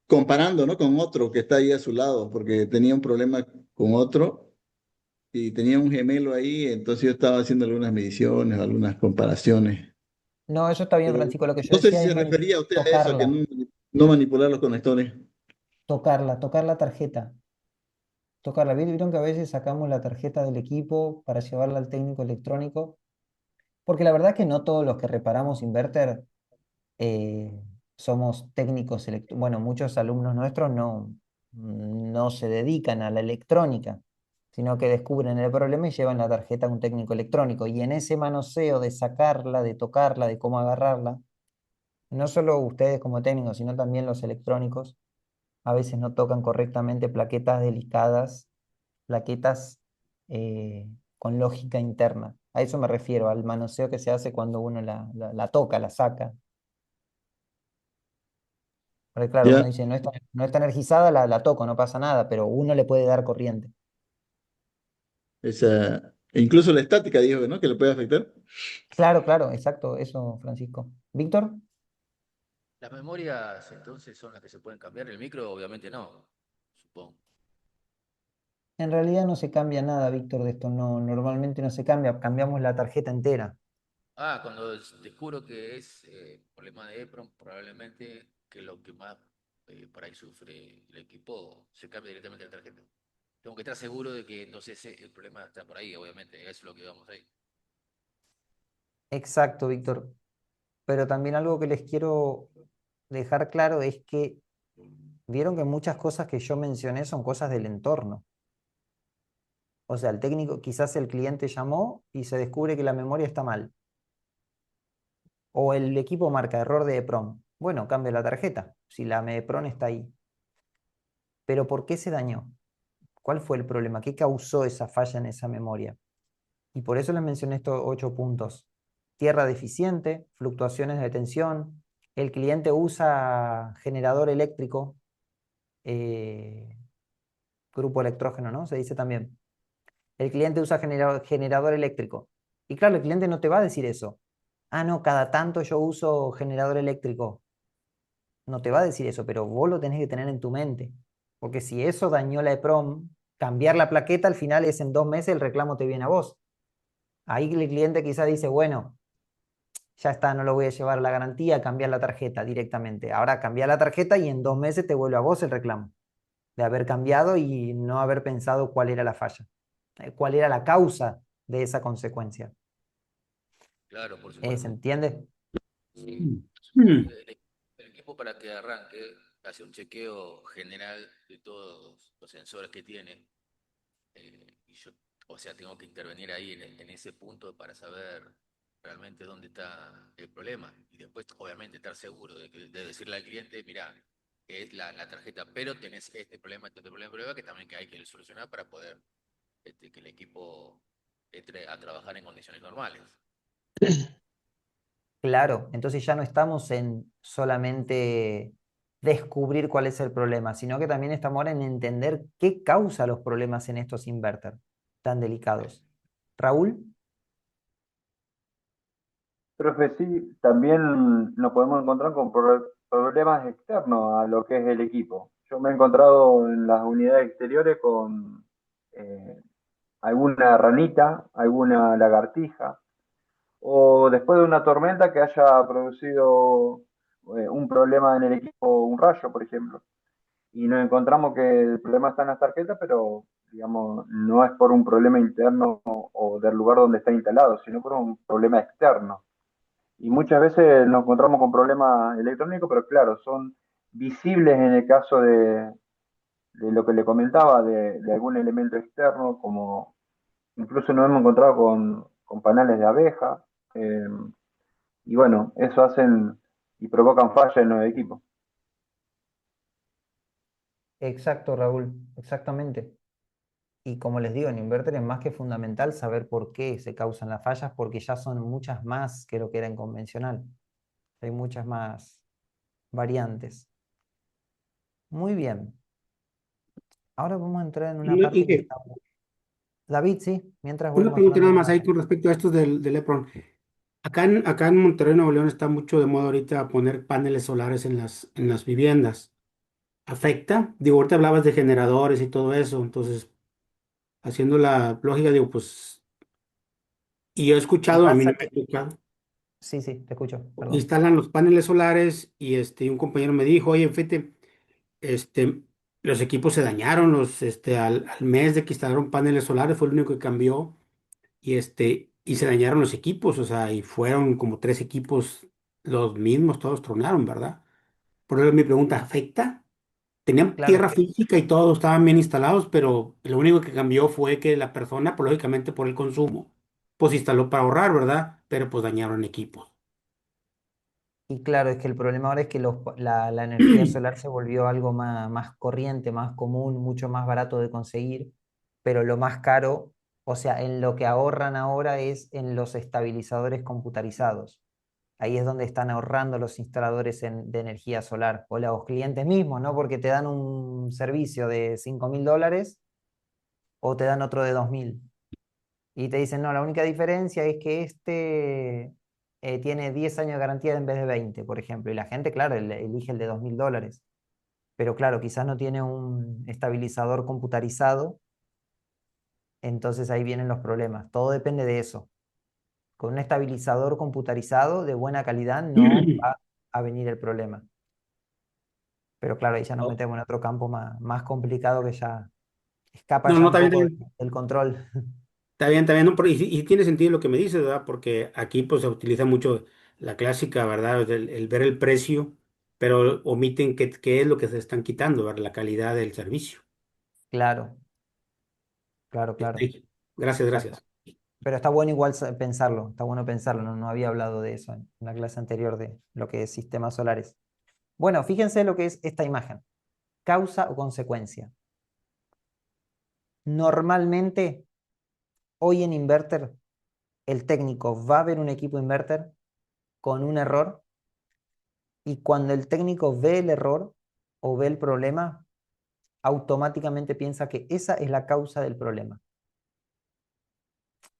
[SPEAKER 2] comparando, ¿no? Con otro que está ahí a su lado, porque tenía un problema con otro y tenía un gemelo ahí, entonces yo estaba haciendo algunas mediciones, algunas comparaciones.
[SPEAKER 1] No, eso está bien,
[SPEAKER 2] Pero
[SPEAKER 1] Francisco. Lo que yo
[SPEAKER 2] no sé si
[SPEAKER 1] decía es
[SPEAKER 2] se refería a usted a eso, que
[SPEAKER 1] tocarla,
[SPEAKER 2] no manipular los conectores.
[SPEAKER 1] tocar la tarjeta. Tocarla. Vieron que a veces sacamos la tarjeta del equipo para llevarla al técnico electrónico, porque la verdad que no todos los que reparamos inverter eh, somos técnicos electrónicos. Bueno, muchos alumnos nuestros no se dedican a la electrónica, sino que descubren el problema y llevan la tarjeta a un técnico electrónico. Y en ese manoseo de sacarla, de tocarla, de cómo agarrarla, no solo ustedes como técnicos, sino también los electrónicos, a veces no tocan correctamente plaquetas delicadas, plaquetas con lógica interna. A eso me refiero, al manoseo que se hace cuando uno la toca, la saca. Porque claro, uno
[SPEAKER 2] Ya,
[SPEAKER 1] dice, no está energizada, la toco, no pasa nada, pero uno le puede dar corriente.
[SPEAKER 2] e incluso la estática, dijo, ¿no? Que le puede afectar.
[SPEAKER 1] Claro, claro, exacto, eso, Francisco. Víctor,
[SPEAKER 7] Las memorias entonces son las que se pueden cambiar, el micro obviamente no, supongo.
[SPEAKER 1] en realidad no se cambia nada, Víctor, de esto no, normalmente no se cambia, cambiamos la tarjeta entera.
[SPEAKER 7] Ah, cuando descubro que es problema de EPROM, probablemente que lo que más por ahí sufre el equipo se cambia directamente la tarjeta. Tengo que estar seguro de que entonces el problema está por ahí, obviamente, eso es lo que vamos ahí.
[SPEAKER 1] Exacto, Víctor. Pero también algo que les quiero dejar claro es que vieron que muchas cosas que yo mencioné son cosas del entorno. O sea, el técnico, quizás el cliente llamó y se descubre que la memoria está mal. O el equipo marca error de EPROM. Bueno, cambia la tarjeta, si la EPROM está ahí. Pero ¿por qué se dañó? ¿Cuál fue el problema? ¿Qué causó esa falla en esa memoria? Y por eso les mencioné estos 8 puntos. Tierra deficiente, fluctuaciones de tensión, el cliente usa generador eléctrico, eh, grupo electrógeno, ¿no? Se dice también. El cliente usa generador eléctrico. Y claro, el cliente no te va a decir eso. Ah, no, cada tanto yo uso generador eléctrico. No te va a decir eso, pero vos lo tenés que tener en tu mente. Porque si eso dañó la EPROM, cambiar la plaqueta al final es en 2 meses el reclamo te viene a vos. Ahí el cliente quizá dice, bueno, ya está, no lo voy a llevar a la garantía, cambiar la tarjeta directamente. Ahora cambia la tarjeta y en 2 meses te vuelve a vos el reclamo de haber cambiado y no haber pensado cuál era la falla, cuál era la causa de esa consecuencia.
[SPEAKER 7] Claro, por
[SPEAKER 1] ¿Se
[SPEAKER 7] supuesto.
[SPEAKER 1] entiende?
[SPEAKER 7] Sí.
[SPEAKER 5] Mm.
[SPEAKER 7] El equipo para que arranque hace un chequeo general de todos los sensores que tiene. Y yo, o sea, tengo que intervenir ahí en ese punto para saber realmente dónde está el problema. Y después, obviamente, estar seguro de decirle al cliente, mira, es la tarjeta, pero tenés este problema, que también que hay que solucionar para poder que el equipo entre a trabajar en condiciones normales.
[SPEAKER 1] Claro, entonces ya no estamos en solamente descubrir cuál es el problema, sino que también estamos ahora en entender qué causa los problemas en estos inverter tan delicados. Raúl,
[SPEAKER 6] Profe, sí, también nos podemos encontrar con problemas externos a lo que es el equipo. Yo me he encontrado en las unidades exteriores con eh, alguna ranita, alguna lagartija, o después de una tormenta que haya producido un problema en el equipo, un rayo, por ejemplo. Y nos encontramos que el problema está en las tarjetas, pero digamos, no es por un problema interno o del lugar donde está instalado, sino por un problema externo. Y muchas veces nos encontramos con problemas electrónicos, pero claro, son visibles en el caso de lo que le comentaba, de algún elemento externo, como incluso nos hemos encontrado con panales de abeja, eh, y bueno, eso hacen y provocan fallas en los equipos.
[SPEAKER 1] exacto, Raúl, exactamente. Y como les digo, en inverter es más que fundamental saber por qué se causan las fallas, porque ya son muchas más que lo que era en convencional. Hay muchas más variantes. Muy bien. Ahora vamos a entrar en una parte que
[SPEAKER 5] Inge,
[SPEAKER 1] está... David, sí, mientras
[SPEAKER 5] una
[SPEAKER 1] voy
[SPEAKER 5] pregunta
[SPEAKER 1] mostrando
[SPEAKER 5] nada
[SPEAKER 1] la
[SPEAKER 5] más ahí
[SPEAKER 1] imagen.
[SPEAKER 5] con respecto a esto del EPRON. Acá en Monterrey, Nuevo León, está mucho de moda ahorita poner paneles solares en las viviendas. ¿Afecta? Digo, ahorita hablabas de generadores y todo eso, entonces, haciendo la lógica, digo, pues, y yo he
[SPEAKER 1] Lo que
[SPEAKER 5] escuchado, a mí no
[SPEAKER 1] pasa
[SPEAKER 5] me ha
[SPEAKER 1] que,
[SPEAKER 5] tocado,
[SPEAKER 1] sí, sí, te escucho, perdón.
[SPEAKER 5] instalan los paneles solares y un compañero me dijo, oye, fíjate, este, los equipos se dañaron, al mes de que instalaron paneles solares fue lo único que cambió y se dañaron los equipos, o sea, y fueron como 3 equipos los mismos, todos tronaron, ¿verdad? Por eso mi pregunta, ¿afecta? Tenían
[SPEAKER 1] Claro, es
[SPEAKER 5] tierra
[SPEAKER 1] que
[SPEAKER 5] física y todo, estaban bien instalados, pero lo único que cambió fue que la persona, pues lógicamente por el consumo, pues instaló para ahorrar, ¿verdad? Pero pues dañaron equipos.
[SPEAKER 1] Y claro, es que el problema ahora es que la energía solar se volvió algo más corriente, más común, mucho más barato de conseguir, pero lo más caro, o sea, en lo que ahorran ahora es en los estabilizadores computarizados. Ahí es donde están ahorrando los instaladores de energía solar o los clientes mismos, ¿no? Porque te dan un servicio de $5.000 o te dan otro de 2.000. Y te dicen, no, la única diferencia es que tiene 10 años de garantía en vez de 20, por ejemplo. Y la gente, claro, elige el de $2.000. Pero claro, quizás no tiene un estabilizador computarizado, entonces ahí vienen los problemas. Todo depende de eso. Con un estabilizador computarizado de buena calidad no va a venir el problema. Pero claro, ahí ya nos
[SPEAKER 5] No,
[SPEAKER 1] metemos en otro campo más complicado que ya escapa
[SPEAKER 5] no,
[SPEAKER 1] ya
[SPEAKER 5] no,
[SPEAKER 1] un
[SPEAKER 5] está bien,
[SPEAKER 1] poco
[SPEAKER 5] está bien.
[SPEAKER 1] del control.
[SPEAKER 5] Está bien, no, y tiene sentido lo que me dices, ¿verdad? Porque aquí pues se utiliza mucho la clásica, ¿verdad? El ver el precio, pero omiten qué es lo que se están quitando, ¿verdad? La calidad del servicio.
[SPEAKER 1] Claro, claro, claro.
[SPEAKER 5] Gracias,
[SPEAKER 1] Exacto.
[SPEAKER 5] gracias.
[SPEAKER 1] Pero está bueno igual pensarlo, está bueno pensarlo, no había hablado de eso en la clase anterior de lo que es sistemas solares. Bueno, fíjense lo que es esta imagen, causa o consecuencia. Normalmente, hoy en inverter, el técnico va a ver un equipo inverter con un error y cuando el técnico ve el error o ve el problema, automáticamente piensa que esa es la causa del problema.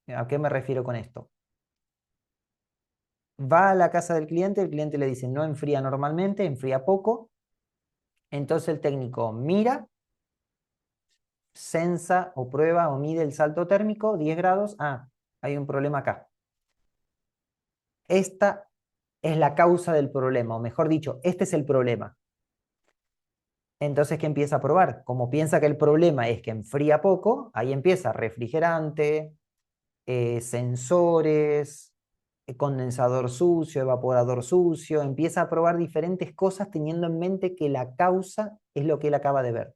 [SPEAKER 1] ¿A qué me refiero con esto? Va a la casa del cliente, el cliente le dice no enfría normalmente, enfría poco. Entonces el técnico mira, sensa o prueba o mide el salto térmico, 10 grados. Ah, hay un problema acá. Esta es la causa del problema, o mejor dicho, este es el problema. Entonces, ¿qué empieza a probar? Como piensa que el problema es que enfría poco, ahí empieza refrigerante, sensores, condensador sucio, evaporador sucio, empieza a probar diferentes cosas teniendo en mente que la causa es lo que él acaba de ver.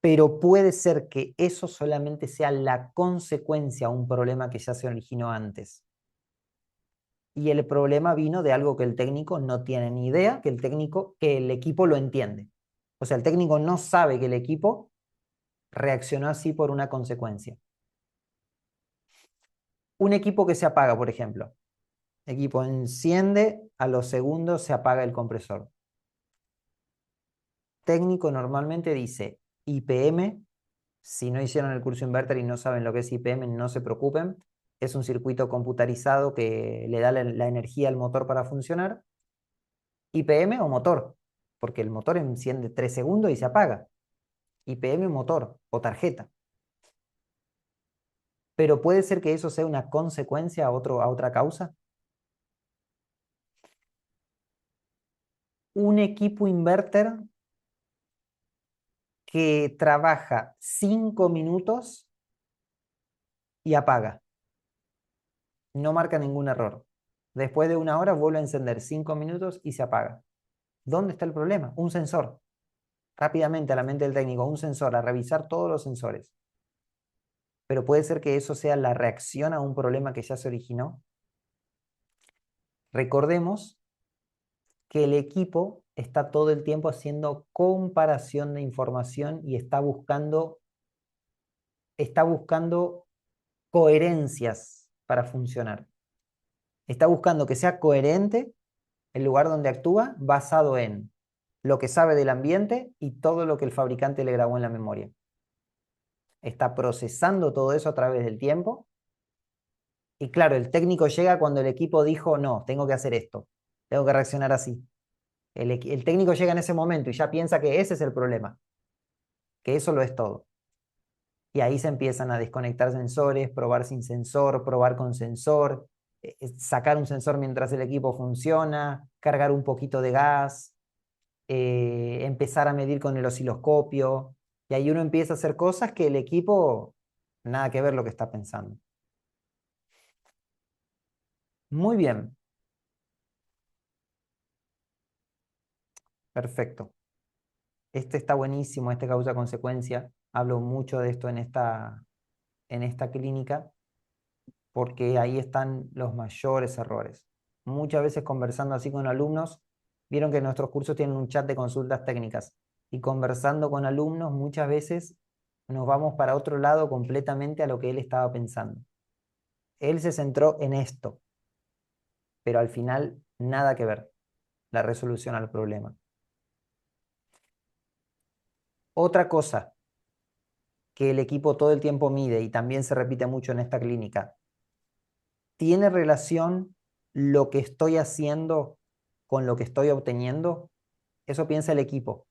[SPEAKER 1] Pero puede ser que eso solamente sea la consecuencia a un problema que ya se originó antes. Y el problema vino de algo que el técnico no tiene ni idea, que el equipo lo entiende. O sea, el técnico no sabe que el equipo reaccionó así por una consecuencia. Un equipo que se apaga, por ejemplo. El equipo enciende, a los segundos se apaga el compresor. Técnico normalmente dice IPM. Si no hicieron el curso inverter y no saben lo que es IPM, no se preocupen. Es un circuito computarizado que le da la energía al motor para funcionar. IPM o motor, porque el motor enciende 3 segundos y se apaga. IPM o motor o tarjeta. Pero puede ser que eso sea una consecuencia a otra causa. Un equipo inverter que trabaja 5 minutos y apaga. No marca ningún error. Después de 1 hora vuelve a encender 5 minutos y se apaga. ¿Dónde está el problema? Un sensor. Rápidamente a la mente del técnico, un sensor, a revisar todos los sensores. Pero puede ser que eso sea la reacción a un problema que ya se originó. Recordemos que el equipo está todo el tiempo haciendo comparación de información y está buscando coherencias para funcionar. Está buscando que sea coherente el lugar donde actúa basado en lo que sabe del ambiente y todo lo que el fabricante le grabó en la memoria. Está procesando todo eso a través del tiempo Y claro, el técnico llega cuando el equipo dijo, no, tengo que hacer esto, tengo que reaccionar así. El técnico llega en ese momento y ya piensa que ese es el problema, que eso lo es todo. Y ahí se empiezan a desconectar sensores, probar sin sensor, probar con sensor, sacar un sensor mientras el equipo funciona, cargar un poquito de gas, empezar a medir con el osciloscopio. Y ahí uno empieza a hacer cosas que el equipo nada que ver lo que está pensando. Muy bien, perfecto. Este está buenísimo, este causa-consecuencia. Hablo mucho de esto en esta clínica porque ahí están los mayores errores. Muchas veces conversando así con alumnos, vieron que nuestros cursos tienen un chat de consultas técnicas y conversando con alumnos muchas veces nos vamos para otro lado completamente a lo que él estaba pensando. Él se centró en esto, pero al final nada que ver la resolución al problema. Otra cosa que el equipo todo el tiempo mide y también se repite mucho en esta clínica, ¿tiene relación lo que estoy haciendo con lo que estoy obteniendo? Eso piensa el equipo.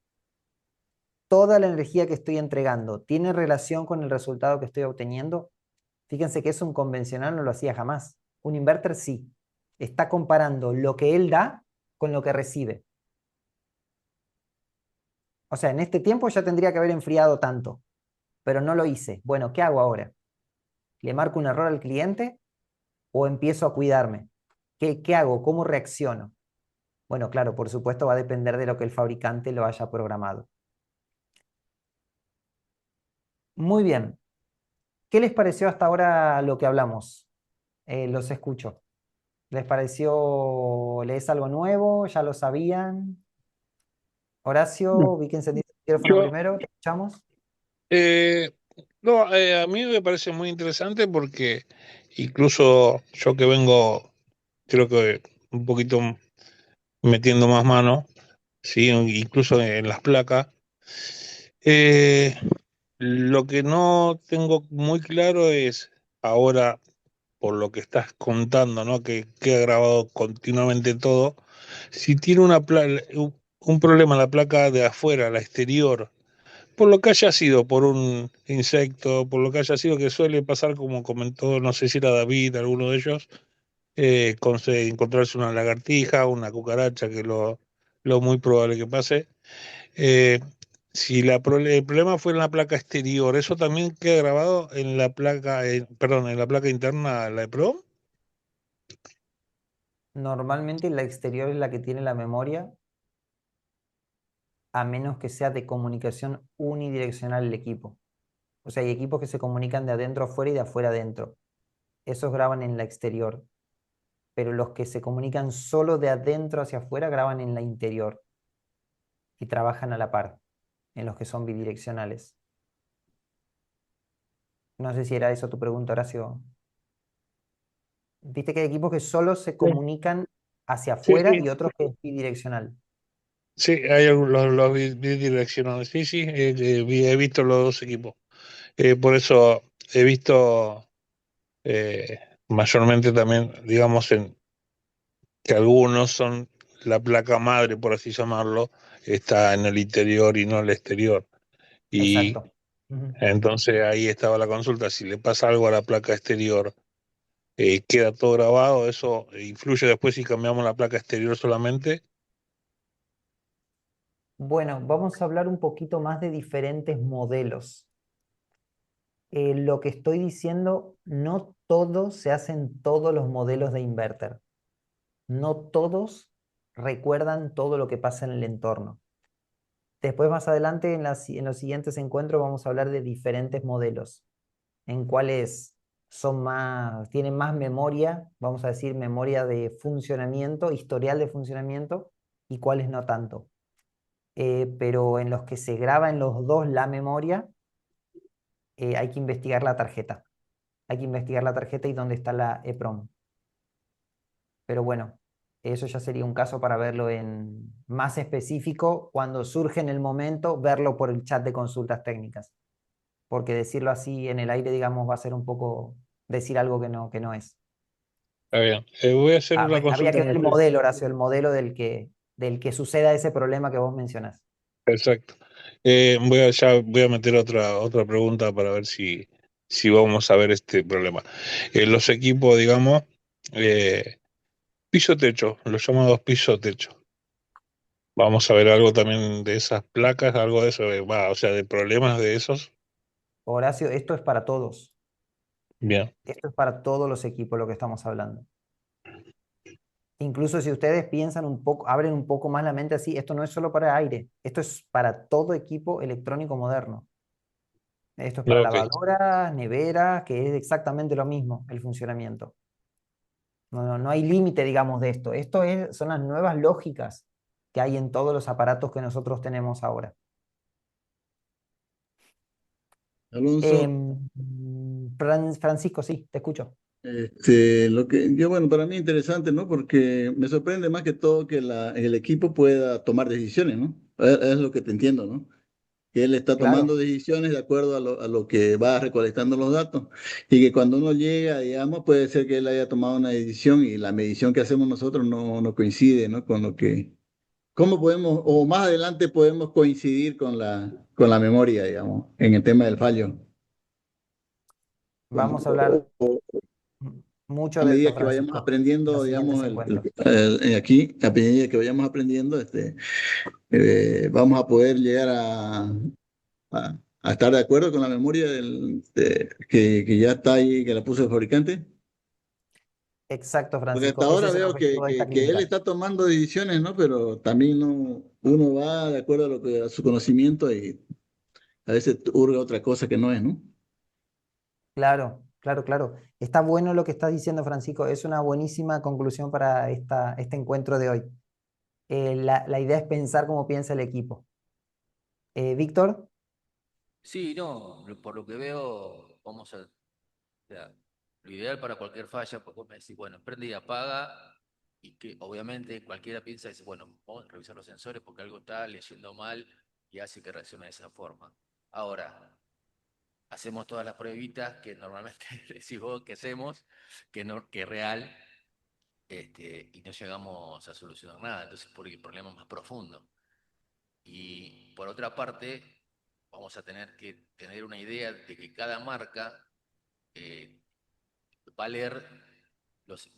[SPEAKER 1] Toda la energía que estoy entregando, ¿tiene relación con el resultado que estoy obteniendo? Fíjense que eso un convencional no lo hacía jamás. Un inverter sí. Está comparando lo que él da con lo que recibe. O sea, en este tiempo ya tendría que haber enfriado tanto, pero no lo hice. Bueno, ¿qué hago ahora? ¿Le marco un error al cliente o empiezo a cuidarme? ¿Qué hago? ¿Cómo reacciono? Bueno, claro, por supuesto va a depender de lo que el fabricante lo haya programado. Muy bien. ¿Qué les pareció hasta ahora lo que hablamos? Los escucho. ¿Les pareció, lees algo nuevo? ¿Ya lo sabían?
[SPEAKER 4] No.
[SPEAKER 1] Horacio, vi que encendiste el micrófono
[SPEAKER 4] Yo,
[SPEAKER 1] primero. ¿Te escuchamos?
[SPEAKER 4] eh, no, a mí me parece muy interesante porque incluso yo que vengo, creo que un poquito metiendo más mano, sí, incluso en las placas, eh, lo que no tengo muy claro es ahora, por lo que estás contando, ¿no? Que ha grabado continuamente todo, si tiene un problema en la placa de afuera, la exterior, por lo que haya sido, por un insecto, por lo que haya sido, que suele pasar, como comentó, no sé si era David, alguno de ellos, encontrarse una lagartija, una cucaracha, que lo muy probable que pase. Eh, si el problema fue en la placa exterior, ¿eso también queda grabado en la placa, perdón, en la placa interna, la EPROM?
[SPEAKER 1] Normalmente la exterior es la que tiene la memoria, a menos que sea de comunicación unidireccional el equipo. O sea, hay equipos que se comunican de adentro a afuera y de afuera a adentro. Esos graban en la exterior, pero los que se comunican solo de adentro hacia afuera graban en la interior y trabajan a la par, en los que son bidireccionales. No sé si era eso tu pregunta, Horacio. Viste que hay equipos que solo se
[SPEAKER 4] Sí,
[SPEAKER 1] comunican hacia
[SPEAKER 4] sí,
[SPEAKER 1] afuera y
[SPEAKER 4] sí,
[SPEAKER 1] otros que es bidireccional.
[SPEAKER 4] sí, hay los bidireccionales. Sí, sí, he visto los dos equipos. Por eso he visto mayormente también, digamos, que algunos son la placa madre, por así llamarlo, está en el interior y no en el exterior. Y
[SPEAKER 1] Exacto. Ujú.
[SPEAKER 4] entonces ahí estaba la consulta. Si le pasa algo a la placa exterior, queda todo grabado. Eso influye después si cambiamos la placa exterior solamente.
[SPEAKER 1] Bueno, vamos a hablar un poquito más de diferentes modelos. Lo que estoy diciendo, no todos se hacen todos los modelos de inverter. No todos recuerdan todo lo que pasa en el entorno. Después, más adelante, en los siguientes encuentros, vamos a hablar de diferentes modelos, en cuáles tienen más memoria, vamos a decir, memoria de funcionamiento, historial de funcionamiento, y cuáles no tanto. Pero en los que se graba en los dos la memoria, hay que investigar la tarjeta. Hay que investigar la tarjeta y dónde está la EPROM. Pero bueno, eso ya sería un caso para verlo en más específico, cuando surge en el momento, verlo por el chat de consultas técnicas. Porque decirlo así en el aire, digamos, va a ser un poco decir algo que no es.
[SPEAKER 4] Está bien. Voy a hacer una
[SPEAKER 1] Habría
[SPEAKER 4] consulta
[SPEAKER 1] que ver
[SPEAKER 4] muy
[SPEAKER 1] el
[SPEAKER 4] breve.
[SPEAKER 1] modelo, Horacio, el modelo del que suceda ese problema que vos mencionás.
[SPEAKER 4] Exacto. Ya voy a meter otra pregunta para ver si vamos a ver este problema. Los equipos, digamos, eh, piso-techo, los llamados piso-techo. Vamos a ver algo también de esas placas, algo de eso, o sea, de problemas de esos.
[SPEAKER 1] Horacio, esto es para todos.
[SPEAKER 4] Bien,
[SPEAKER 1] Esto es para todos los equipos lo que estamos hablando. Incluso si ustedes piensan un poco, abren un poco más la mente así, esto no es solo para aire, esto es para todo equipo electrónico moderno. Esto es para
[SPEAKER 4] ok.
[SPEAKER 1] lavadoras, neveras, que es exactamente lo mismo el funcionamiento. No hay límite, digamos, de esto. Son las nuevas lógicas que hay en todos los aparatos que nosotros tenemos ahora.
[SPEAKER 2] Alonso,
[SPEAKER 1] Francisco, sí, te escucho.
[SPEAKER 2] bueno, para mí interesante, ¿no? Porque me sorprende más que todo que el equipo pueda tomar decisiones, ¿no? Es lo que te entiendo, ¿no? Que él está tomando
[SPEAKER 1] Claro,
[SPEAKER 2] decisiones de acuerdo a lo que va recolectando los datos y que cuando uno llega, digamos, puede ser que él haya tomado una decisión y la medición que hacemos nosotros no coincide, ¿no? Con lo que, ¿cómo podemos, o más adelante podemos coincidir con la memoria, digamos, en el tema del fallo?
[SPEAKER 1] vamos a hablar mucho
[SPEAKER 2] A
[SPEAKER 1] de esto,
[SPEAKER 2] medida que vayamos
[SPEAKER 1] Francisco, en los
[SPEAKER 2] aprendiendo,
[SPEAKER 1] siguientes
[SPEAKER 2] digamos,
[SPEAKER 1] encuentros.
[SPEAKER 2] aquí, a medida que vayamos aprendiendo, vamos a poder llegar a estar de acuerdo con la memoria que ya está ahí, que la puso el fabricante.
[SPEAKER 1] Exacto,
[SPEAKER 2] Porque hasta
[SPEAKER 1] Francisco, ese
[SPEAKER 2] ahora
[SPEAKER 1] es el
[SPEAKER 2] veo
[SPEAKER 1] objetivo de esta
[SPEAKER 2] que él
[SPEAKER 1] clínica.
[SPEAKER 2] está tomando decisiones, ¿no? Pero también uno va de acuerdo a su conocimiento y a veces hurga otra cosa que no es, ¿no?
[SPEAKER 1] Claro, claro, claro. Está bueno lo que estás diciendo, Francisco. Es una buenísima conclusión para este encuentro de hoy. La idea es pensar cómo piensa el equipo. Víctor,
[SPEAKER 7] Sí, no, por lo que veo, vamos a, o sea, lo ideal para cualquier falla, pues vos me decís, bueno, prende y apaga, y que obviamente cualquiera piensa, dice, bueno, vamos a revisar los sensores porque algo está leyendo mal y hace que reaccione de esa forma. Ahora, hacemos todas las pruebitas que normalmente decís vos que hacemos, que es real, y no llegamos a solucionar nada, entonces porque el problema es más profundo. Y por otra parte, vamos a tener que tener una idea de que cada marca eh, va a leer,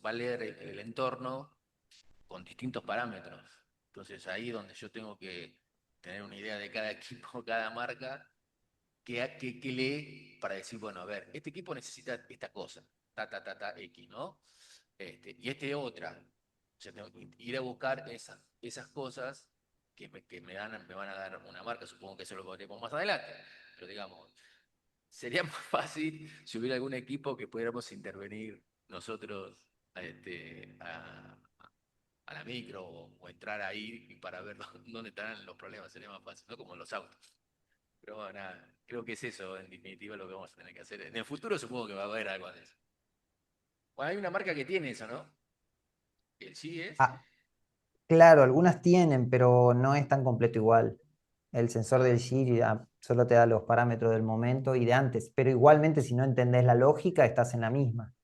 [SPEAKER 7] va a leer el entorno con distintos parámetros. Entonces ahí es donde yo tengo que tener una idea de cada equipo, cada marca, que lee para decir, bueno, a ver, este equipo necesita esta cosa, X, ¿no? Y este otra. O sea, tengo que ir a buscar esas cosas me van a dar una marca, supongo que eso lo veremos más adelante, pero digamos, sería más fácil si hubiera algún equipo que pudiéramos intervenir nosotros a la micro o entrar ahí y para ver dónde estarán los problemas, sería más fácil, no como los autos. Pero bueno, nada, creo que es eso en definitiva lo que vamos a tener que hacer. En el futuro supongo que va a haber algo de eso. Bueno, hay una marca que tiene eso, ¿no? Que sí es.
[SPEAKER 1] ah, claro, algunas tienen, pero no es tan completo igual. El sensor
[SPEAKER 7] Ah,
[SPEAKER 1] del Siri solo te da los parámetros del momento y de antes, pero igualmente si no entendés la lógica, estás en la misma.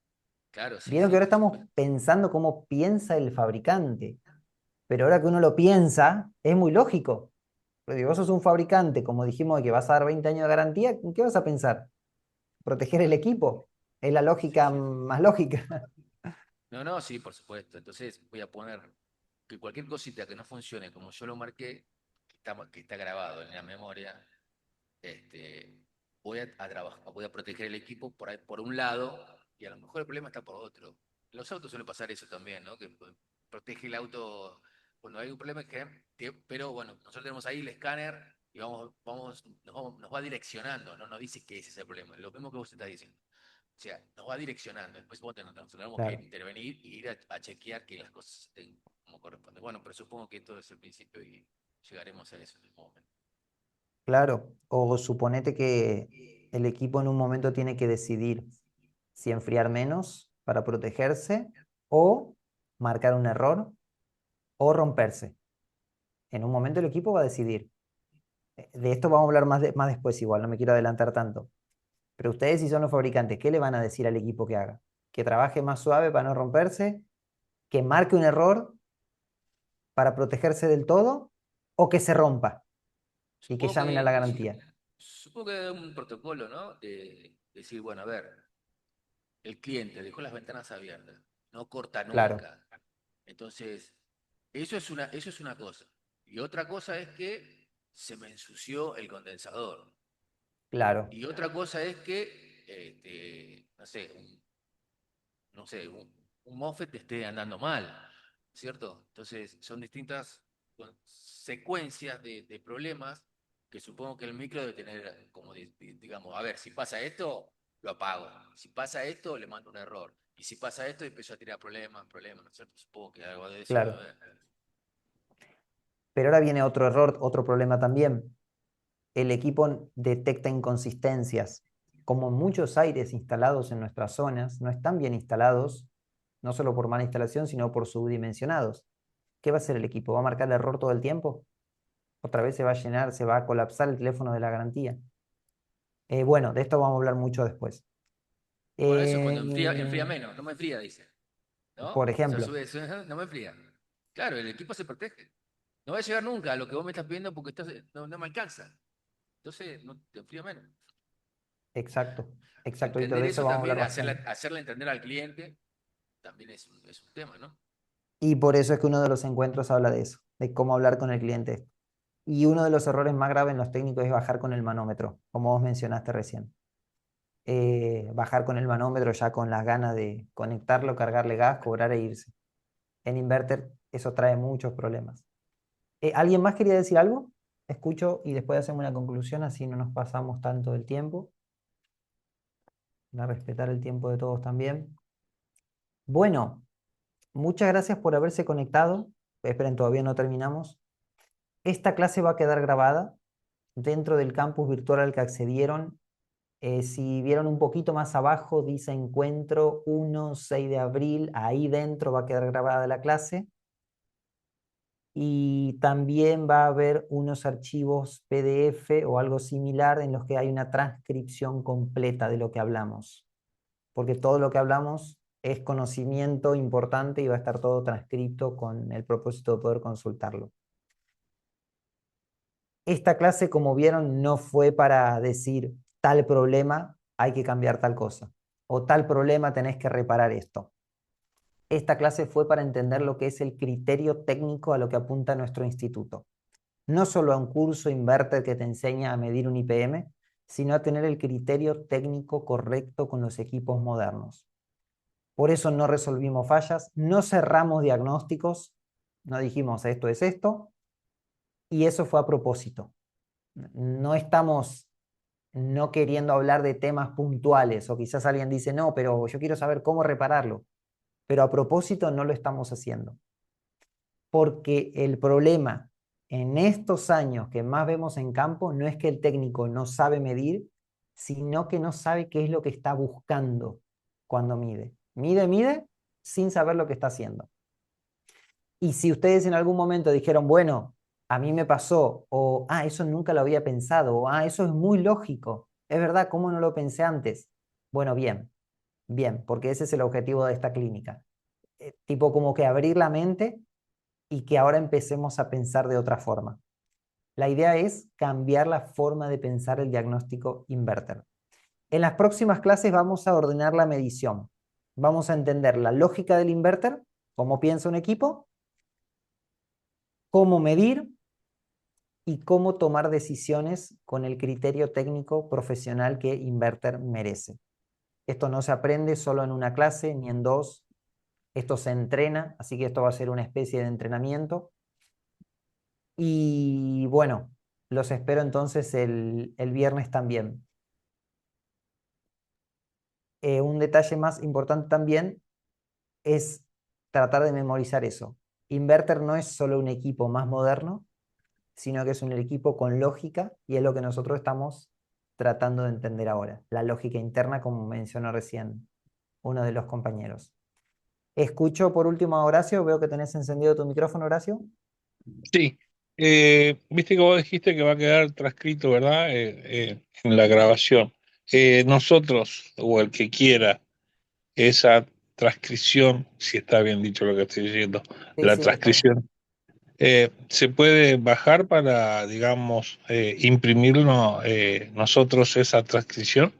[SPEAKER 7] claro, sí,
[SPEAKER 1] Vieron que
[SPEAKER 7] sí,
[SPEAKER 1] ahora
[SPEAKER 7] por
[SPEAKER 1] estamos
[SPEAKER 7] supuesto.
[SPEAKER 1] pensando cómo piensa el fabricante, pero ahora que uno lo piensa, es muy lógico. Porque vos sos un fabricante, como dijimos, que vas a dar 20 años de garantía, ¿en qué vas a pensar? Proteger el equipo. Es la
[SPEAKER 7] Sí,
[SPEAKER 1] lógica
[SPEAKER 7] sí.
[SPEAKER 1] más lógica.
[SPEAKER 7] No, no, sí, por supuesto. Entonces voy a poner que cualquier cosita que no funcione como yo lo marqué, que está grabado en la memoria, este, voy a trabajar, voy a proteger el equipo por un lado y a lo mejor el problema está por otro. En los autos suele pasar eso también, ¿no? Que protege el auto cuando hay un problema, pero bueno, nosotros tenemos ahí el escáner y nos va direccionando, no nos dice qué es ese problema, lo mismo que vos estás diciendo. O sea, nos va direccionando. Después tenemos que
[SPEAKER 1] Claro,
[SPEAKER 7] intervenir y ir a chequear que las cosas estén como corresponde. Bueno, pero supongo que esto es el principio y llegaremos a eso en algún momento.
[SPEAKER 1] claro. O suponete que el equipo en un momento tiene que decidir si enfriar menos para protegerse o marcar un error o romperse. En un momento el equipo va a decidir. De esto vamos a hablar más después igual, no me quiero adelantar tanto. Pero ustedes si son los fabricantes, ¿qué le van a decir al equipo que haga? que trabaje más suave para no romperse, que marque un error para protegerse del todo, o que se rompa y que
[SPEAKER 7] Supongo
[SPEAKER 1] llamen a la
[SPEAKER 7] que,
[SPEAKER 1] garantía.
[SPEAKER 7] supongo que hay un protocolo, ¿no? De decir, bueno, a ver, el cliente dejó las ventanas abiertas, no corta
[SPEAKER 1] Claro,
[SPEAKER 7] nunca. Entonces, eso es una cosa. Y otra cosa es que se me ensució el condensador.
[SPEAKER 1] claro,
[SPEAKER 7] Y otra cosa es que, no sé, un MOSFET te esté andando mal, ¿cierto? Entonces, son distintas secuencias de problemas que supongo que el micro debe tener, como digamos, a ver, si pasa esto, lo apago. Si pasa esto, le mando un error. Y si pasa esto, empiezo a tirar problemas, ¿no es cierto? Supongo que algo de eso debe
[SPEAKER 1] claro.
[SPEAKER 7] haber.
[SPEAKER 1] Pero ahora viene otro error, otro problema también. El equipo detecta inconsistencias. Como muchos aires instalados en nuestras zonas no están bien instalados, no solo por mala instalación, sino por subdimensionados. ¿Qué va a hacer el equipo? ¿Va a marcar el error todo el tiempo? Otra vez se va a llenar, se va a colapsar el teléfono de la garantía. Bueno, de esto vamos a hablar mucho después.
[SPEAKER 7] Bueno, eso es cuando
[SPEAKER 1] Eh,
[SPEAKER 7] enfría menos, no me enfría, dice. ¿No?
[SPEAKER 1] por
[SPEAKER 7] O sea,
[SPEAKER 1] ejemplo,
[SPEAKER 7] no me enfría. Claro, el equipo se protege. No va a llegar nunca a lo que vos me estás pidiendo porque no me alcanza. Entonces, no te enfría menos.
[SPEAKER 1] exacto, exacto, Víctor,
[SPEAKER 7] Entender
[SPEAKER 1] de eso
[SPEAKER 7] eso
[SPEAKER 1] vamos a hablar
[SPEAKER 7] también,
[SPEAKER 1] bastante.
[SPEAKER 7] hacerle entender al cliente, también es un tema, ¿no?
[SPEAKER 1] Y por eso es que uno de los encuentros habla de eso, de cómo hablar con el cliente. Y uno de los errores más graves en los técnicos es bajar con el manómetro, como vos mencionaste recién. Bajar con el manómetro ya con las ganas de conectarlo, cargarle gas, cobrar e irse. En inverter eso trae muchos problemas. ¿Alguien más quería decir algo? Escucho y después hacemos una conclusión, así no nos pasamos tanto del tiempo. A respetar el tiempo de todos también. Bueno, muchas gracias por haberse conectado. Esperen, todavía no terminamos. Esta clase va a quedar grabada dentro del campus virtual al que accedieron. Si vieron un poquito más abajo, dice encuentro 1-6 de abril. Ahí dentro va a quedar grabada la clase. Y también va a haber unos archivos PDF o algo similar en los que hay una transcripción completa de lo que hablamos. Porque todo lo que hablamos es conocimiento importante y va a estar todo transcrito con el propósito de poder consultarlo. Esta clase, como vieron, no fue para decir tal problema, hay que cambiar tal cosa, o tal problema tenés que reparar esto. Esta clase fue para entender lo que es el criterio técnico a lo que apunta nuestro instituto. No solo a un curso inverter que te enseña a medir un IPM, sino a tener el criterio técnico correcto con los equipos modernos. Por eso no resolvimos fallas, no cerramos diagnósticos, no dijimos esto es esto, y eso fue a propósito. No estamos no queriendo hablar de temas puntuales, o quizás alguien dice, no, pero yo quiero saber cómo repararlo, pero a propósito no lo estamos haciendo. Porque el problema en estos años que más vemos en campo no es que el técnico no sabe medir, sino que no sabe qué es lo que está buscando cuando mide. Mide sin saber lo que está haciendo. Y si ustedes en algún momento dijeron, bueno, a mí me pasó, o, eso nunca lo había pensado, o, eso es muy lógico, es verdad, ¿cómo no lo pensé antes? Bueno, bien, bien, porque ese es el objetivo de esta clínica. Tipo como que abrir la mente y que ahora empecemos a pensar de otra forma. La idea es cambiar la forma de pensar el diagnóstico inverter. En las próximas clases vamos a ordenar la medición. Vamos a entender la lógica del inverter, cómo piensa un equipo, cómo medir y cómo tomar decisiones con el criterio técnico profesional que inverter merece. Esto no se aprende solo en una clase ni en dos, esto se entrena, así que esto va a ser una especie de entrenamiento. Y bueno, los espero entonces el viernes también. Un detalle más importante también es tratar de memorizar eso. Inverter no es solo un equipo más moderno, sino que es un equipo con lógica y es lo que nosotros estamos tratando de entender ahora. La lógica interna, como mencionó recién uno de los compañeros. Escucho por último a Horacio, veo que tenés encendido tu micrófono, Horacio.
[SPEAKER 4] Sí, viste que vos dijiste que va a quedar transcrito, ¿verdad? En la grabación. Nosotros, o el que quiera, esa transcripción, si está bien dicho lo que estoy diciendo,
[SPEAKER 1] Sí,
[SPEAKER 4] la
[SPEAKER 1] sí, está bien.
[SPEAKER 4] transcripción, se puede bajar para, digamos, imprimirnos nosotros esa transcripción.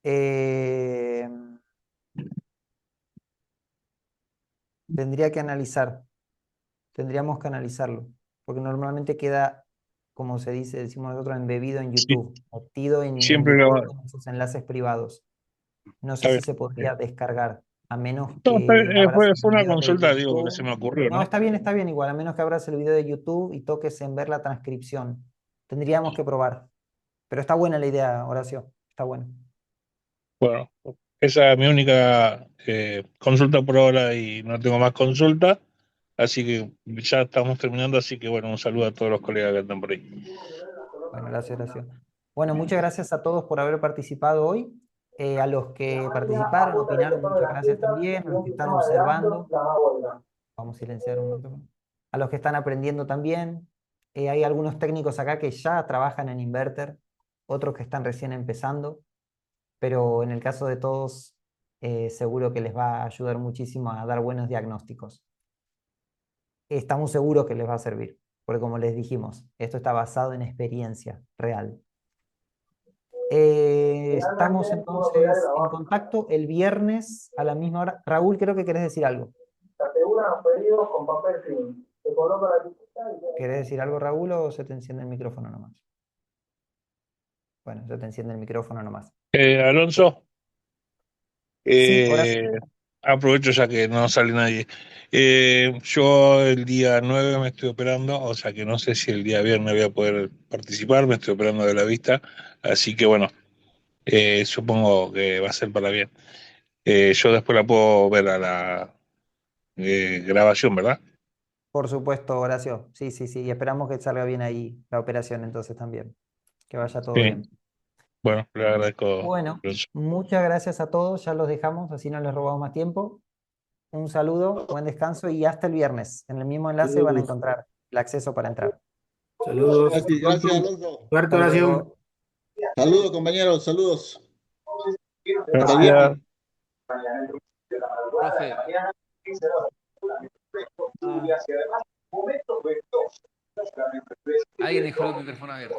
[SPEAKER 1] Eh, tendría que analizar, tendríamos que analizarlo, porque normalmente queda, como se dice, decimos nosotros, embebido en
[SPEAKER 4] Sí,
[SPEAKER 1] YouTube, metido en
[SPEAKER 4] siempre
[SPEAKER 1] YouTube en esos enlaces privados. No sé
[SPEAKER 4] está
[SPEAKER 1] si
[SPEAKER 4] bien.
[SPEAKER 1] se podría descargar, a menos
[SPEAKER 4] No,
[SPEAKER 1] que abras
[SPEAKER 4] fue,
[SPEAKER 1] el
[SPEAKER 4] fue una
[SPEAKER 1] video de
[SPEAKER 4] consulta, digo, porque se
[SPEAKER 1] YouTube.
[SPEAKER 4] me ocurrió,
[SPEAKER 1] No,
[SPEAKER 4] ¿no?
[SPEAKER 1] está bien igual, a menos que abras el video de YouTube y toques en ver la transcripción. Tendríamos que probar. Pero está buena la idea, Horacio, está bueno.
[SPEAKER 4] Bueno, esa es mi única consulta por ahora y no tengo más consulta, así que ya estamos terminando, así que bueno, un saludo a todos los colegas que están por ahí.
[SPEAKER 1] Bueno, gracias. Bueno, muchas gracias a todos por haber participado hoy. A los que participaron, opinaron, muchas gracias también. A los que están observando, vamos a silenciar un momento. A los que están aprendiendo también. Hay algunos técnicos acá que ya trabajan en inverter, otros que están recién empezando, pero en el caso de todos, seguro que les va a ayudar muchísimo a dar buenos diagnósticos. Estamos seguros que les va a servir, porque como les dijimos, esto está basado en experiencia real. Estamos entonces en contacto el viernes a la misma hora. Raúl, creo que querés decir algo. ¿Querés decir algo, Raúl, o se te enciende el micrófono nomás? Bueno, se te enciende el micrófono nomás.
[SPEAKER 4] Alonso,
[SPEAKER 1] Sí, Horacio.
[SPEAKER 4] aprovecho ya que no sale nadie. Yo el día 9 me estoy operando, o sea que no sé si el día viernes voy a poder participar, me estoy operando de la vista, así que bueno, supongo que va a ser para bien. Yo después la puedo ver a la grabación, ¿verdad?
[SPEAKER 1] Por supuesto, Horacio. Sí. Y esperamos que salga bien ahí la operación entonces también. Que vaya todo
[SPEAKER 4] Sí,
[SPEAKER 1] bien.
[SPEAKER 4] bueno, le agradezco.
[SPEAKER 1] Bueno,
[SPEAKER 4] Alonso.
[SPEAKER 1] muchas gracias a todos. Ya los dejamos, así no les robamos más tiempo. Un saludo, buen descanso y hasta el viernes. En el mismo enlace van a
[SPEAKER 5] Saludos,
[SPEAKER 1] encontrar el acceso para entrar.
[SPEAKER 5] saludos, hasta
[SPEAKER 2] Gracias,
[SPEAKER 5] pronto.
[SPEAKER 2] Alonso.
[SPEAKER 5] Suerte,
[SPEAKER 1] Hasta
[SPEAKER 5] Horacio.
[SPEAKER 1] luego.
[SPEAKER 2] Saludos, compañeros, saludos. Hasta el
[SPEAKER 4] Gracias.
[SPEAKER 2] viernes.
[SPEAKER 7] Profe, alguien dejó el micrófono abierto.